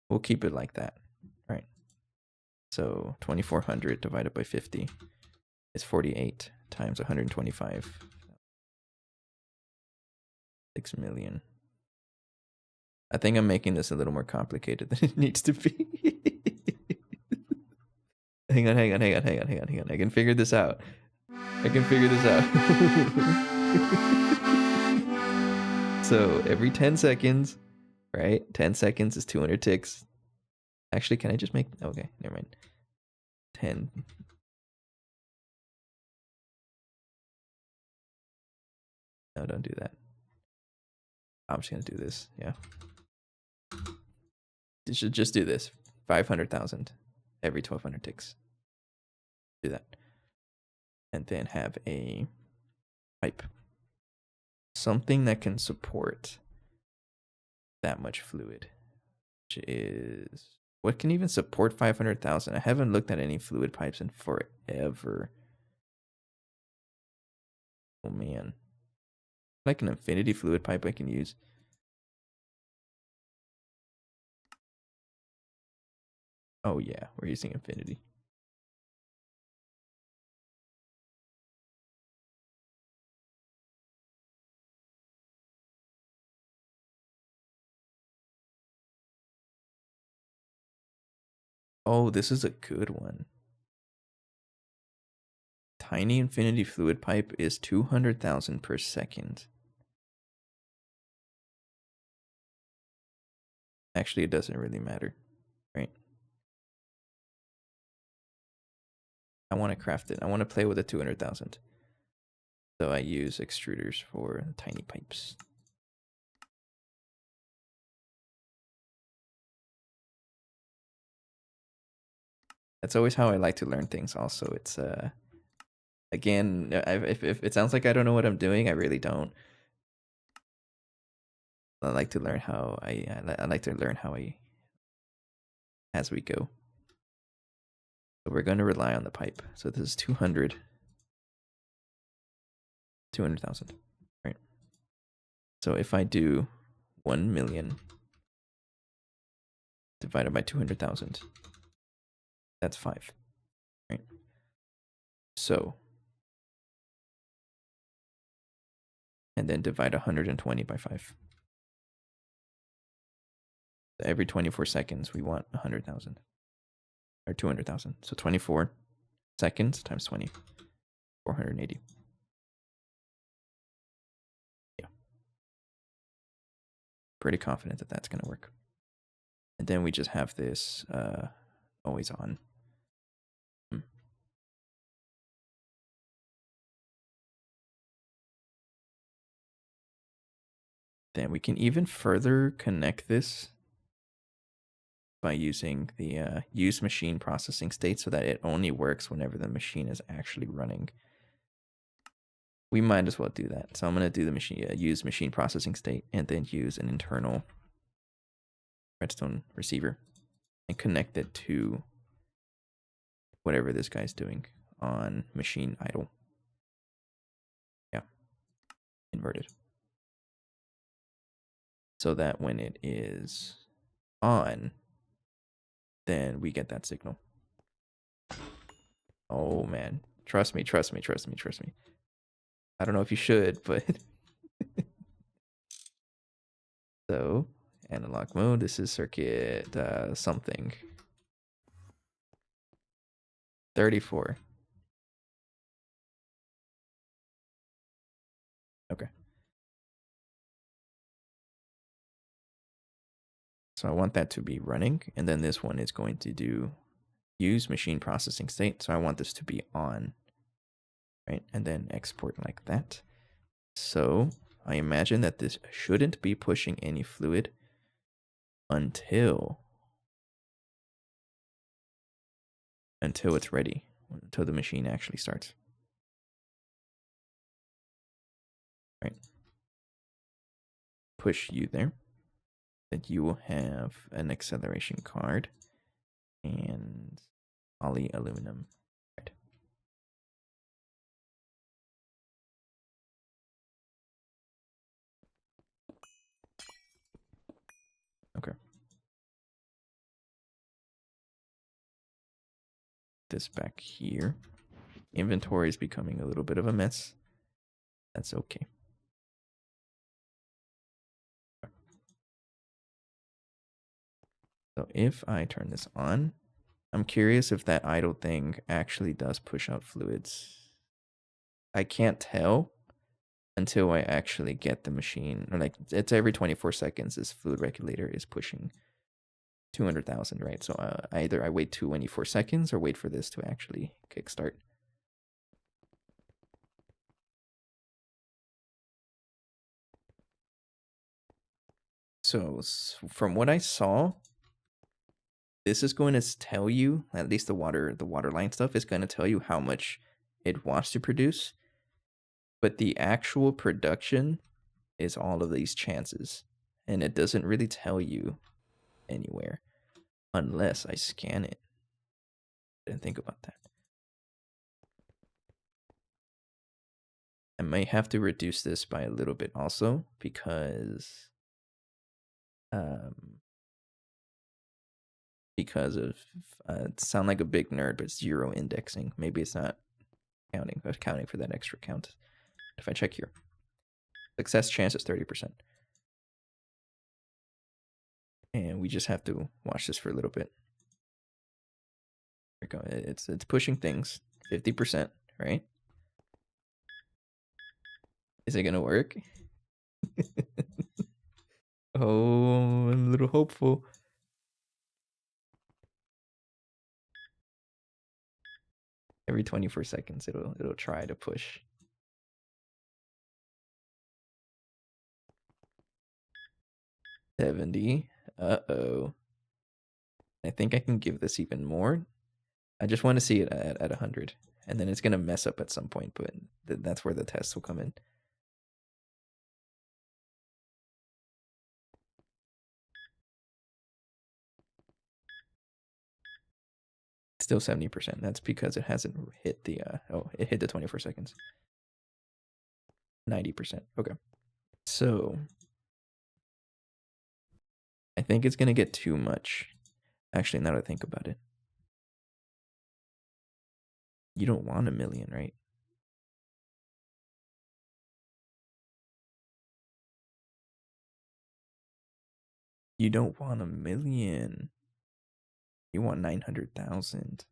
We'll keep it like that, right? So 2,400 divided by 50 is 48 times 125. 6 million. I think I'm making this a little more complicated than it needs to be. Hang on. I can figure this out. So every 10 seconds, right? 10 seconds is 200 ticks. Actually, can I just make... Okay, never mind. 10. No, don't do that. I'm just going to do this. Yeah. You should just do this. 500,000 every 1,200 ticks. Do that. And then have a pipe. Something that can support that much fluid. Which is... What can even support 500,000? I haven't looked at any fluid pipes in forever. Oh man. Like an infinity fluid pipe I can use. Oh yeah, we're using infinity. Oh, this is a good one. Tiny infinity fluid pipe is 200,000 per second. Actually, it doesn't really matter, right? I want to craft it. I want to play with a 200,000. So I use extruders for tiny pipes. That's always how I like to learn things. Also, it's again, if it sounds like I don't know what I'm doing, I really don't. I like to learn how I like to learn how I as we go. So we're going to rely on the pipe. So this is 200,000, right? So if I do 1 million divided by 200,000, that's 5, right? So, and then divide 120 by 5. So every 24 seconds, we want 100,000 or 200,000. So 24 seconds times 20, 480. Yeah. Pretty confident that that's going to work. And then we just have this always on. Then we can even further connect this by using the use machine processing state so that it only works whenever the machine is actually running. We might as well do that. So I'm going to do the machine use machine processing state and then use an internal redstone receiver and connect it to whatever this guy's doing on machine idle. Yeah, inverted. So that when it is on, then we get that signal. Oh man, trust me. I don't know if you should, but so analog mode. This is circuit something 34. Okay. So I want that to be running, and then this one is going to do use machine processing state. So I want this to be on, right? And then export like that. So I imagine that this shouldn't be pushing any fluid until it's ready, until the machine actually starts. Right? Push you there. That you will have an acceleration card and poly aluminum. Right. Okay. This back here. Inventory is becoming a little bit of a mess. That's okay. So if I turn this on, I'm curious if that idle thing actually does push out fluids. I can't tell until I actually get the machine, or like it's every 24 seconds this fluid regulator is pushing 200,000, right? So either I wait 24 seconds or wait for this to actually kickstart. So from what I saw, this is going to tell you, at least the waterline stuff is going to tell you how much it wants to produce. But the actual production is all of these chances. And it doesn't really tell you anywhere unless I scan it. I didn't think about that. I might have to reduce this by a little bit also because because of sound like a big nerd, but 0 indexing. Maybe it's not accounting for that extra count. If I check here, success chance is 30%. And we just have to watch this for a little bit. There we go. It's pushing things 50%, right? Is it gonna work? Oh, I'm a little hopeful. Every 24 seconds, it'll try to push. $70. Uh-oh. I think I can give this even more. I just want to see it at 100. And then it's going to mess up at some point, but that's where the tests will come in. Still 70%. That's because it hasn't hit the, it hit the 24 seconds. 90%. Okay. So I think it's going to get too much. Actually, now that I think about it. You don't want 1 million, right? You don't want 1 million. You want 900,000.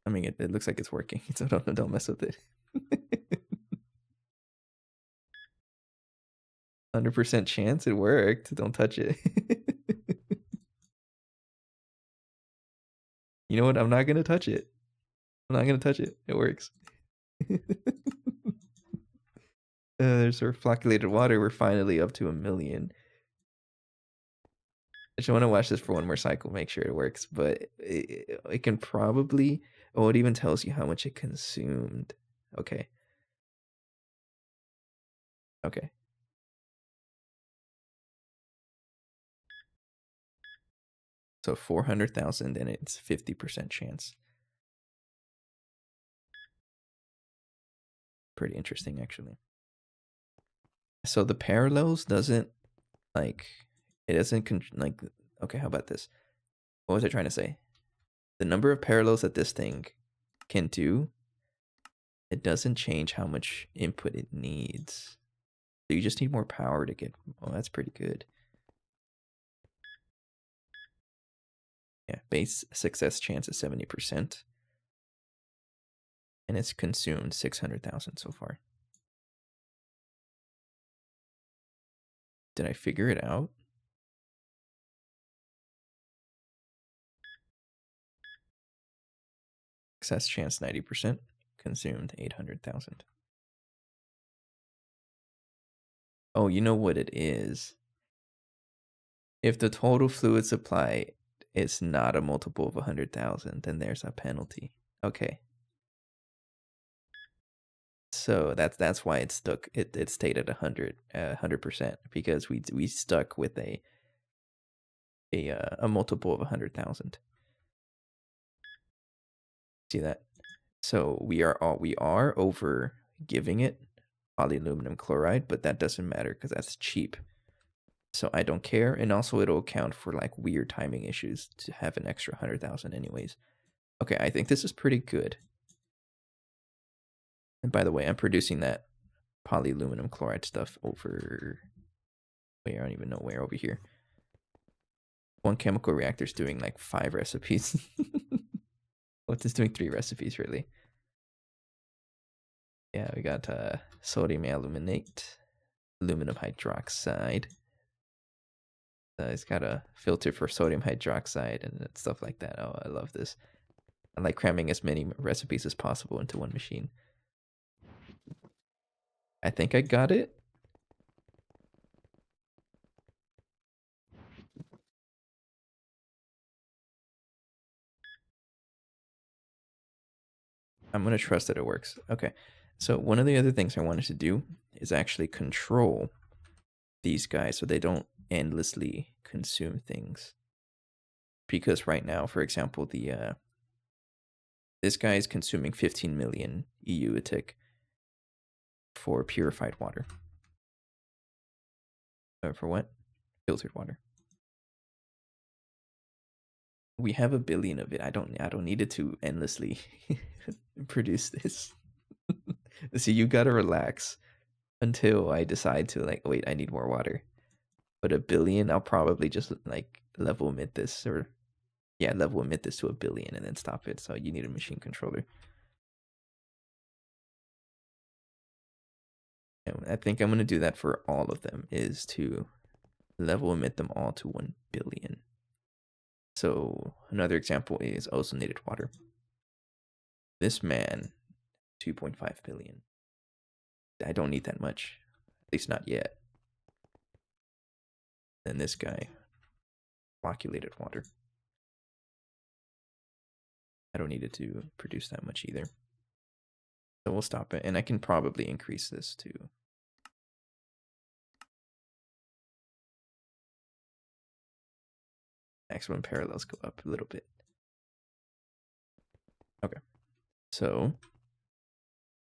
I mean, it looks like it's working, so don't mess with it. 100% chance it worked. Don't touch it. You know what? I'm not gonna touch it. I'm not gonna touch it. It works. There's our flocculated water. We're finally up to 1 million. I just want to watch this for one more cycle, make sure it works. But it can probably... Oh, it even tells you how much it consumed. Okay. Okay. So 400,000 and it's 50% chance. Pretty interesting, actually. So the parallels doesn't, like, it doesn't, like, okay, how about this? What was I trying to say? The number of parallels that this thing can do, it doesn't change how much input it needs. So you just need more power to get, oh, that's pretty good. Yeah, base success chance is 70%. And it's consumed 600,000 so far. Did I figure it out? Success chance 90%. Consumed 800,000. Oh, you know what it is? If the total fluid supply is not a multiple of 100,000, then there's a penalty. Okay. So that's why it's stuck. It stayed at 100%, because we stuck with a multiple of 100,000. See that? So we are over giving it polyaluminum chloride, but that doesn't matter because that's cheap. So I don't care, and also it'll account for like weird timing issues to have an extra 100,000 anyways. Okay, I think this is pretty good. And by the way, I'm producing that polyaluminum chloride stuff over... Wait, I don't even know where, over here. One chemical reactor's doing like 5 recipes. What's this doing? 3 recipes, really. Yeah, we got sodium aluminate, aluminum hydroxide. It's got a filter for sodium hydroxide and stuff like that. Oh, I love this. I like cramming as many recipes as possible into one machine. I think I got it. I'm going to trust that it works. Okay. So one of the other things I wanted to do is actually control these guys so they don't endlessly consume things. Because right now, for example, this guy is consuming 15 million EU a tick for purified water. For what? Filtered water. We have 1 billion of it. I don't need it to endlessly produce this. See, you gotta relax until I decide to like, wait, I need more water. But 1 billion, I'll probably just like level emit this, or yeah, level emit this to 1 billion and then stop it. So you need a machine controller. And I think I'm gonna do that for all of them, is to level emit them all to 1 billion. So another example is ozonated water. This man, 2.5 billion. I don't need that much, at least not yet. Then this guy, flocculated water. I don't need it to produce that much either. So we'll stop it, and I can probably increase this to maximum parallels go up a little bit. Okay. So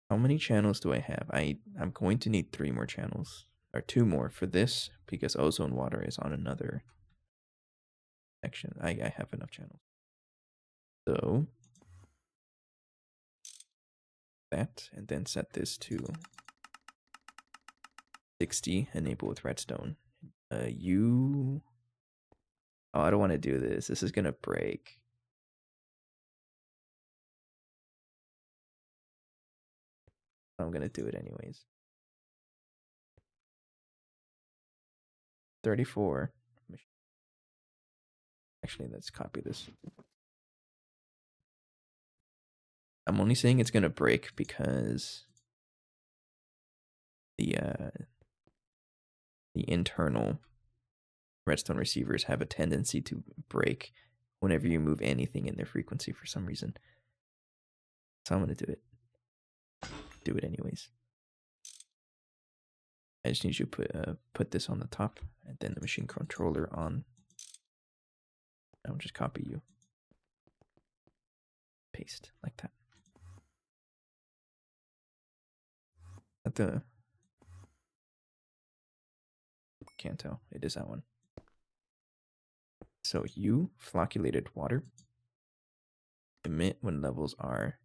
how many channels do I have? I'm going to need 3 more channels, or 2 more for this, because ozone water is on another section. I have enough channels. So that, and then set this to 60, enable with redstone. Oh, I don't want to do this. This is gonna break. I'm gonna do it anyways. 34. Actually, let's copy this. I'm only saying it's gonna break because the internal redstone receivers have a tendency to break whenever you move anything in their frequency for some reason. So I'm gonna do it. Do it anyways. I just need you to put this on the top, and then the machine controller on. I'll just copy you. Paste like that. At the can't tell. It is that one. So you flocculated water. Emit when levels are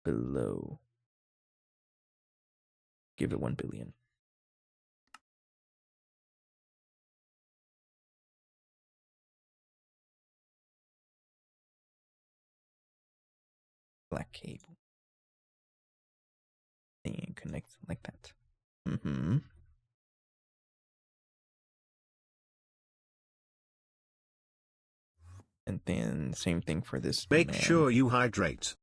below. Give it 1 billion. Black cable. And connect like that. Mm-hmm. And then same thing for this. Make man. sure you hydrate.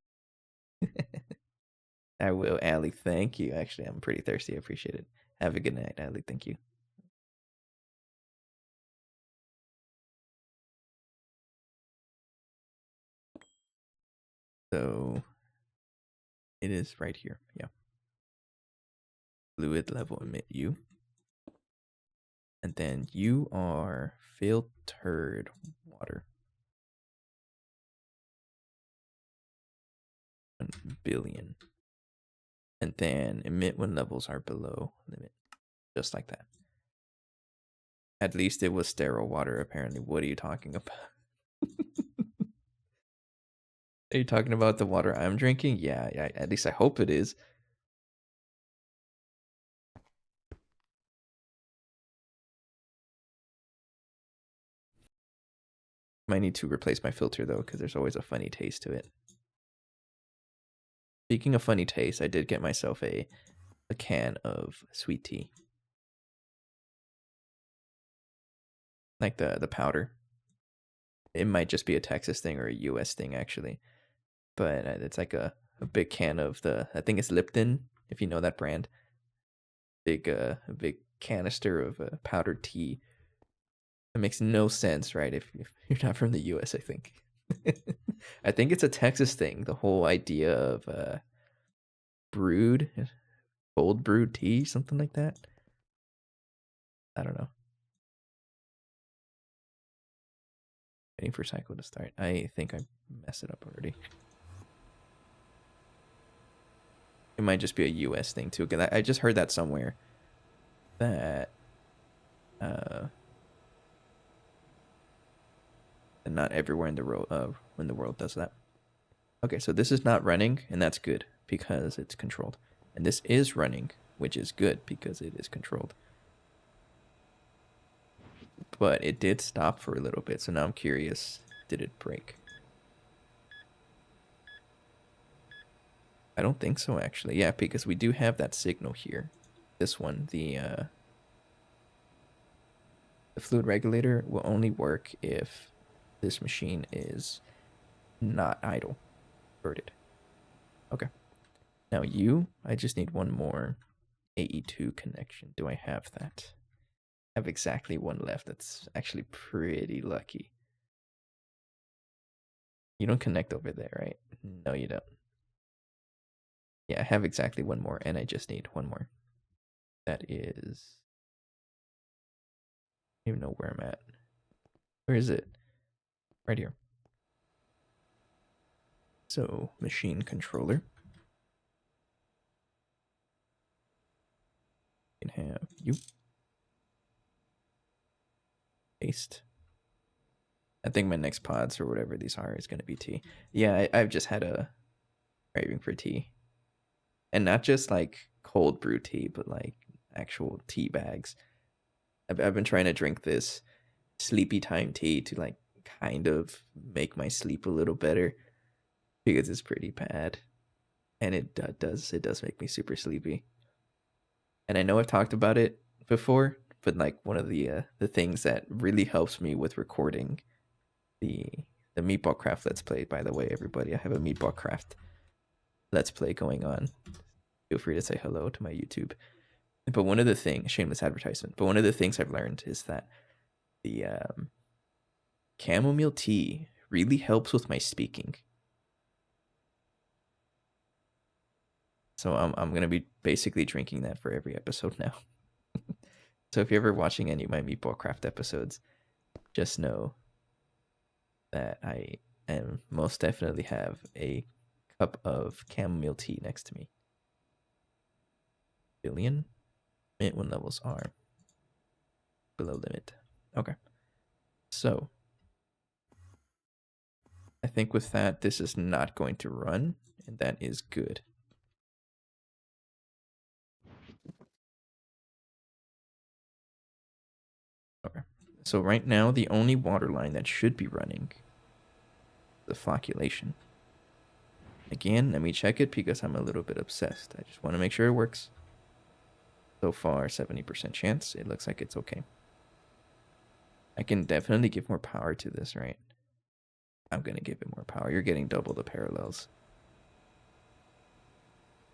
I will, Ali. Thank you. Actually, I'm pretty thirsty. I appreciate it. Have a good night, Ali. Thank you. So it is right here. Yeah. Fluid level emit you. And then you are filtered water. 1 billion. And then emit when levels are below limit. Just like that. At least it was sterile water, apparently. What are you talking about? Are you talking about the water I'm drinking? Yeah, at least I hope it is. Might need to replace my filter though, because there's always a funny taste to it. Speaking of funny taste, I did get myself a can of sweet tea. Like the powder. It might just be a Texas thing or a US thing actually. But it's like a big can of I think it's Lipton, if you know that brand. A big canister of powdered tea. It makes no sense, right? If you're not from the US, I think. I think it's a Texas thing. The whole idea of cold brewed tea, something like that. I don't know. Waiting for cycle to start. I think I messed it up already. It might just be a US thing too, because I just heard that somewhere. That And not everywhere in the world does that. Okay, so this is not running, and that's good because it's controlled. And this is running, which is good because it is controlled. But it did stop for a little bit, so now I'm curious, did it break? I don't think so, actually. Yeah, because we do have that signal here. This one, the fluid regulator will only work if this machine is not idle, inverted. Okay. Now I just need one more AE2 connection. Do I have that? I have exactly one left. That's actually pretty lucky. You don't connect over there, right? No, you don't. Yeah, I have exactly one more, and I just need one more. That is... I don't even know where I'm at. Where is it? Right here. So, machine controller. You can have you. Paste. I think my next pods or whatever these are is going to be tea. Yeah, I've just had a craving for tea. And not just like cold brew tea, but like actual tea bags. I've been trying to drink this sleepy time tea to like kind of make my sleep a little better because it's pretty bad. And it does make me super sleepy. And I know I've talked about it before, but like one of the things that really helps me with recording the Meatball Craft Let's Play, by the way, everybody, I have a Meatball Craft Let's Play going on. Feel free to say hello to my YouTube. But one of the things, shameless advertisement, but one of the things I've learned is that the chamomile tea really helps with my speaking. So I'm going to be basically drinking that for every episode now. So if you're ever watching any of my Meatball Craft episodes, just know that I am most definitely have a cup of chamomile tea next to me. Billion? Mint when levels are below limit. Okay. So I think with that, this is not going to run, and that is good. Okay. So right now, the only water line that should be running is the flocculation. Again, let me check it because I'm a little bit obsessed. I just want to make sure it works. So far, 70% chance. It looks like it's okay. I can definitely give more power to this, right? I'm going to give it more power. You're getting double the parallels.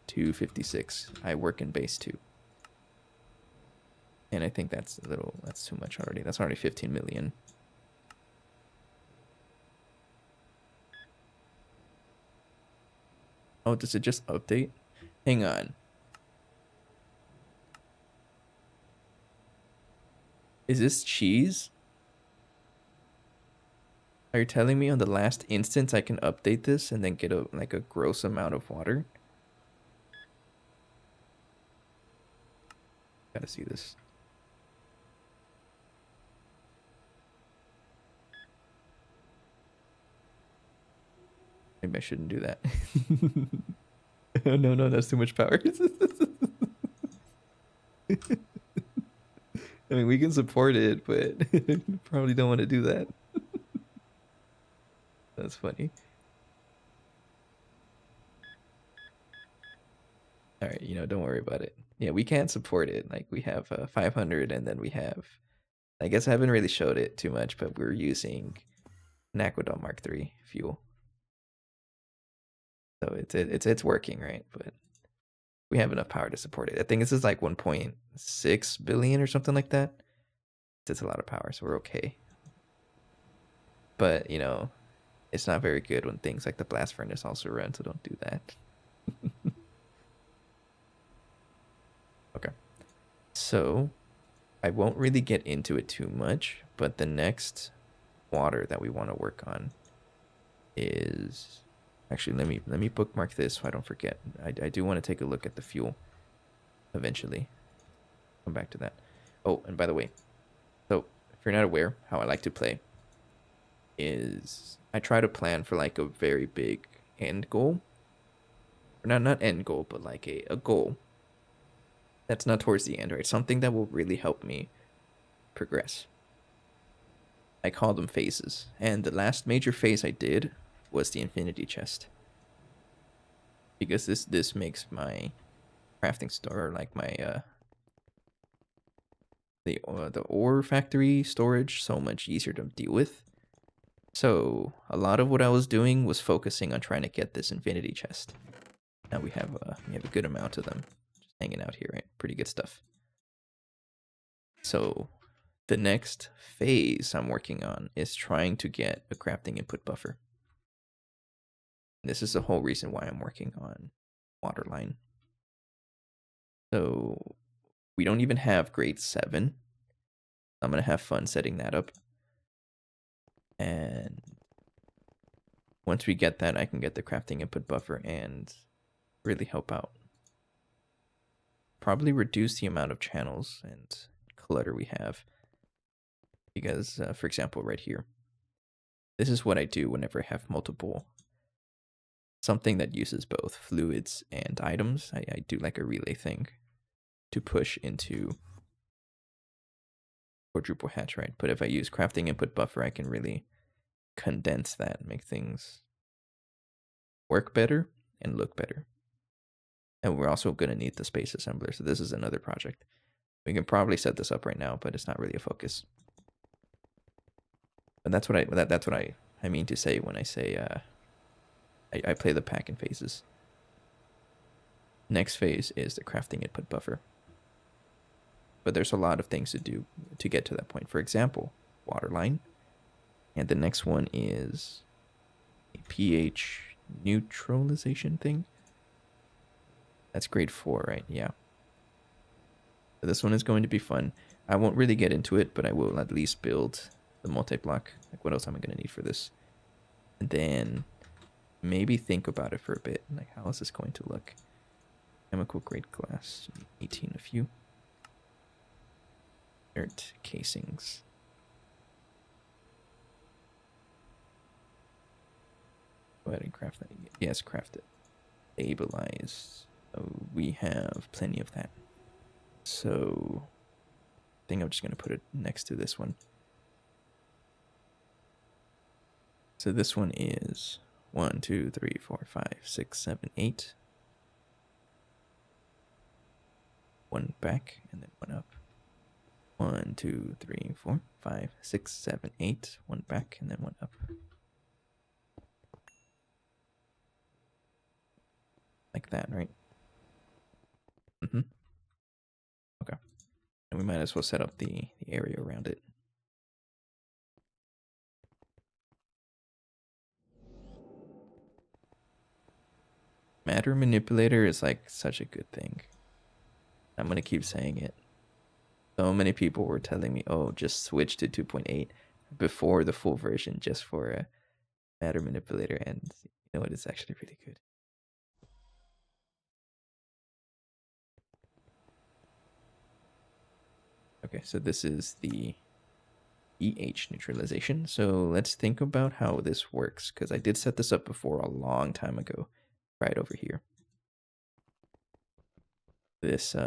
256. I work in base 2. And I think that's too much already. That's already 15 million. Oh, does it just update? Hang on. Is this cheese? Are you telling me on the last instance I can update this and then get a gross amount of water? Gotta see this. Maybe I shouldn't do that. No, that's too much power. I mean, we can support it, but probably don't want to do that. That's funny. All right, don't worry about it. Yeah, we can't support it. Like, we have 500, and then we have... I guess I haven't really showed it too much, but we're using an Aqueduct Mark III fuel. So it's working, right? But we have enough power to support it. I think this is like 1.6 billion or something like that. It's a lot of power, so we're okay. But, it's not very good when things like the blast furnace also run, so don't do that. Okay. So, I won't really get into it too much, but the next water that we want to work on is... Actually, let me bookmark this so I don't forget. I do want to take a look at the fuel eventually. Come back to that. Oh, and by the way, So if you're not aware, how I like to play is I try to plan for like a very big end goal. Or not end goal, but like a goal that's not towards the end, right? Something that will really help me progress. I call them phases. And the last major phase I did was the infinity chest. Because this makes my crafting store, like my the ore factory storage, so much easier to deal with. So a lot of what I was doing was focusing on trying to get this infinity chest. Now we have a good amount of them just hanging out here, right? Pretty good stuff. So the next phase I'm working on is trying to get a crafting input buffer. This is the whole reason why I'm working on Waterline. So we don't even have grade 7. I'm going to have fun setting that up. And once we get that, I can get the crafting input buffer and really help out. Probably reduce the amount of channels and clutter we have. Because, for example, right here, this is what I do whenever I have multiple, something that uses both fluids and items. I do like a relay thing to push into quadruple hatch, right? But if I use crafting input buffer, I can really condense that, make things work better and look better. And we're also going to need the space assembler. So this is another project. We can probably set this up right now, but it's not really a focus. But that's what I mean to say when I say I play the pack in phases. Next phase is the crafting input buffer. But there's a lot of things to do to get to that point. For example, Waterline. And the next one is a pH neutralization thing. That's grade 4, right? Yeah. So this one is going to be fun. I won't really get into it, but I will at least build the multi-block. Like, what else am I going to need for this? And then maybe think about it for a bit. Like, how is this going to look? Chemical grade glass. 18 a few. Dirt casings. Go ahead and craft that. Yes, craft it. Stabilize. Oh, we have plenty of that. So I think I'm just going to put it next to this one. So this one is 1, 2, 3, 4, 5, 6, 7, 8. One back and then one up. 1, 2, 3, 4, 5, 6, 7, 8. One back and then one up. Like that, right? Mm-hmm. Okay. And we might as well set up the area around it. Matter manipulator is like such a good thing. I'm going to keep saying it. So many people were telling me, oh, just switch to 2.8 before the full version just for a matter manipulator. And you know what? It's actually really good. Okay, so this is the EH neutralization. So let's think about how this works, because I did set this up before a long time ago, right over here. This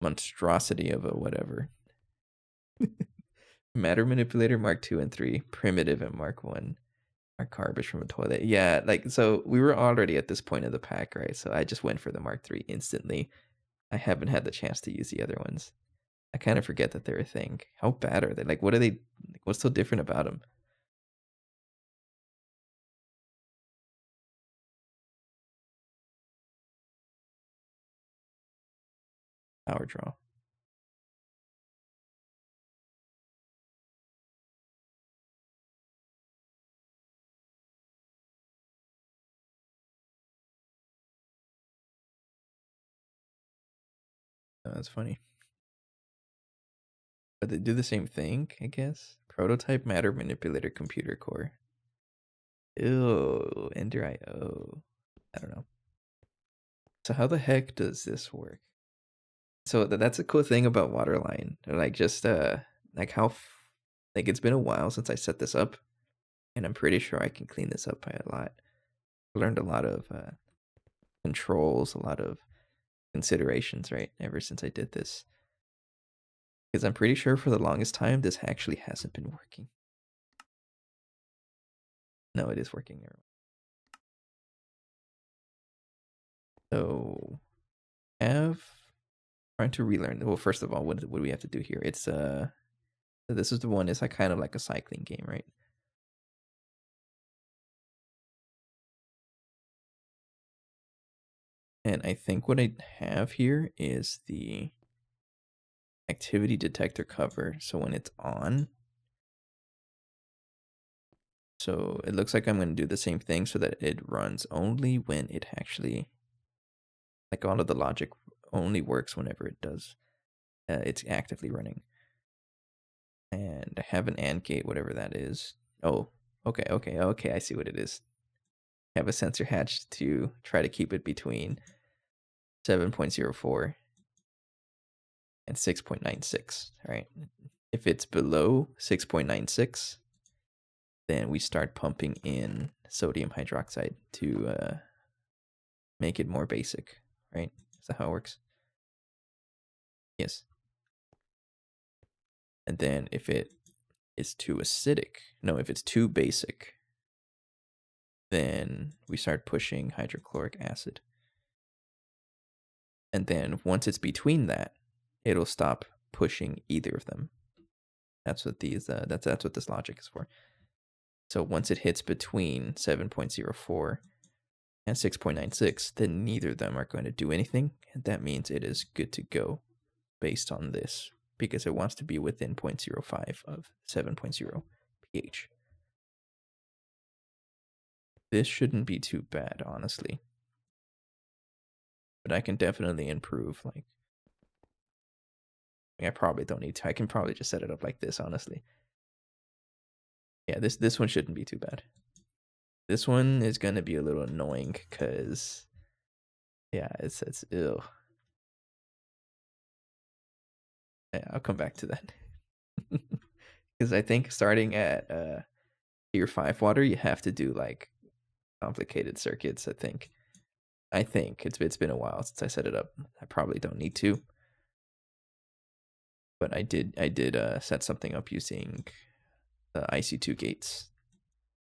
monstrosity of a whatever. Matter manipulator Mark 2 and 3, primitive and Mark 1, are garbage from a toilet. Yeah, like, so we were already at this point of the pack, right? So I just went for the Mark 3 instantly. I haven't had the chance to use the other ones. I kind of forget that they're a thing. How bad are they? Like, what are they? What's so different about them? Power draw. Oh, that's funny. But they do the same thing, I guess. Prototype matter manipulator computer core. Ew, Ender IO. I don't know. So how the heck does this work? So that's a cool thing about Waterline. Like, just like like it's been a while since I set this up, and I'm pretty sure I can clean this up by a lot. I learned a lot of controls, a lot of considerations, right? Ever since I did this, because I'm pretty sure for the longest time this actually hasn't been working. No, it is working. So trying to relearn. Well, first of all, what do we have to do here? It's so this is the one. It's like kind of like a cycling game, right? And I think what I have here is the activity detector cover. So when it's on, so it looks like I'm going to do the same thing so that it runs only when it actually, like all of the logic only works whenever it does. It's actively running. And I have an AND gate, whatever that is. Oh, okay. I see what it is. I have a sensor hatch to try to keep it between 7.04 and 6.96, right? If it's below 6.96, then we start pumping in sodium hydroxide to make it more basic, right? Is that how it works? Yes. And then if it is too acidic, no, if it's too basic, then we start pushing hydrochloric acid. And then once it's between that, it'll stop pushing either of them. That's what these that's what this logic is for. So once it hits between 7.04 and 6.96, then neither of them are going to do anything, and that means it is good to go based on this, because it wants to be within 0.05 of 7.0 pH. This shouldn't be too bad, honestly. But I can definitely improve, like, I probably don't need to. I can probably just set it up like this, honestly. Yeah, this one shouldn't be too bad. This one is gonna be a little annoying because, yeah, it's ew. Yeah, I'll come back to that. Because I think starting at tier 5 water, you have to do like complicated circuits. I think it's been a while since I set it up. I probably don't need to, but I did set something up using the IC2 gates.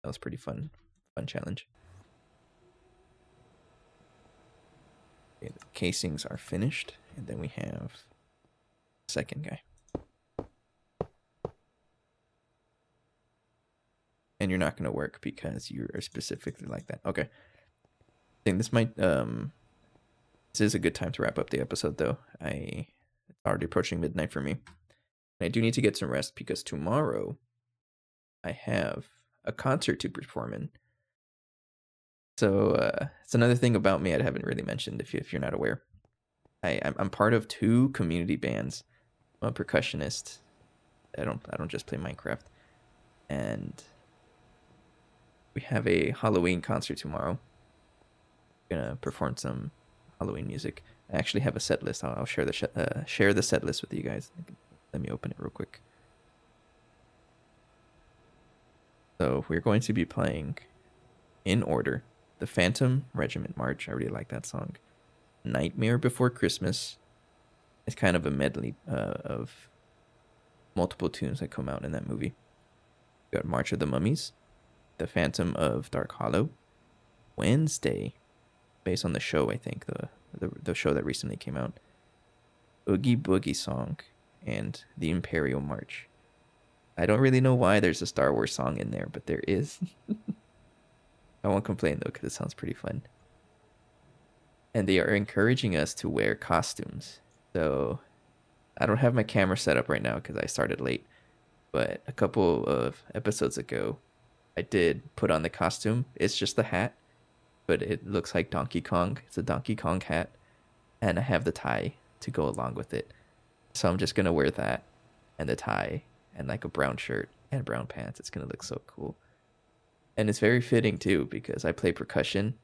That was pretty fun challenge. Okay, the casings are finished, and then we have the second guy. And you're not going to work because you are specifically like that. Okay. I think this might this is a good time to wrap up the episode, though. It's already approaching midnight for me. And I do need to get some rest because tomorrow I have a concert to perform in. So it's another thing about me I haven't really mentioned if you're not aware. I'm part of 2 community bands. I'm a percussionist. I don't just play Minecraft. And we have a Halloween concert tomorrow. We're gonna perform some Halloween music. I actually have a set list. I'll share the set list with you guys. Let me open it real quick. So we're going to be playing in order the Phantom Regiment March. I really like that song. Nightmare Before Christmas. It's kind of a medley of multiple tunes that come out in that movie. We got March of the Mummies, The Phantom of Dark Hollow, Wednesday, based on the show, I think, the show that recently came out, Oogie Boogie Song, and The Imperial March. I don't really know why there's a Star Wars song in there, but there is. I won't complain, though, because it sounds pretty fun. And they are encouraging us to wear costumes. So I don't have my camera set up right now because I started late. But a couple of episodes ago, I did put on the costume. It's just the hat, but it looks like Donkey Kong. It's a Donkey Kong hat. And I have the tie to go along with it. So I'm just going to wear that and the tie and like a brown shirt and brown pants. It's going to look so cool. And it's very fitting too because I play percussion,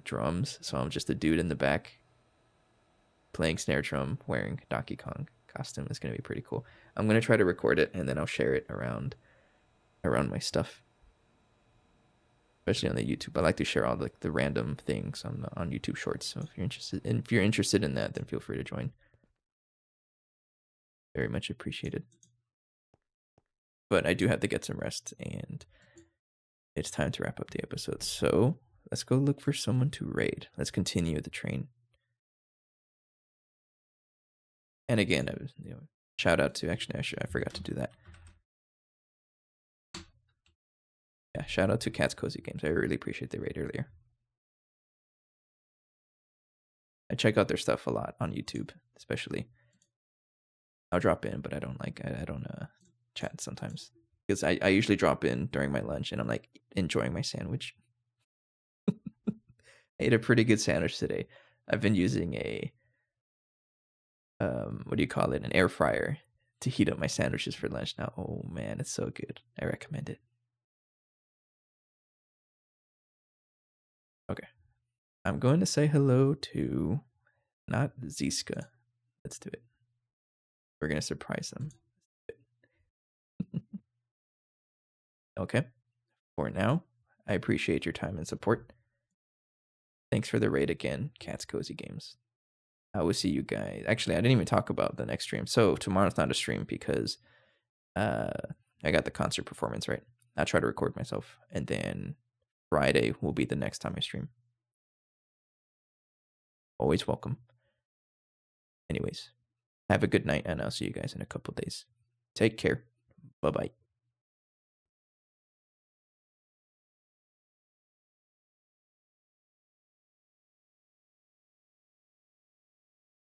drums. So I'm just a dude in the back playing snare drum wearing Donkey Kong costume is gonna be pretty cool. I'm gonna try to record it and then I'll share it around my stuff, especially on the YouTube. I like to share all like the random things on YouTube Shorts. So if you're interested in that, then feel free to join. Very much appreciated. But I do have to get some rest, and it's time to wrap up the episode. So let's go look for someone to raid. Let's continue the train. And again, shout out to actually I forgot to do that. Yeah, shout out to Cat's Cozy Games. I really appreciate the raid earlier. I check out their stuff a lot on YouTube, especially. I'll drop in, but I don't chat sometimes because I usually drop in during my lunch and I'm like enjoying my sandwich. I ate a pretty good sandwich today. I've been using a what do you call it? An air fryer to heat up my sandwiches for lunch now. Oh man, it's so good. I recommend it. Okay. I'm going to say hello to not Ziska. Let's do it. We're going to surprise them. Okay. For now, I appreciate your time and support. Thanks for the raid again, Cat's Cozy Games. I will see you guys. Actually, I didn't even talk about the next stream. So tomorrow's not a stream because I got the concert performance, right? I'll try to record myself. And then Friday will be the next time I stream. Always welcome. Anyways, have a good night, and I'll see you guys in a couple days. Take care. Bye-bye.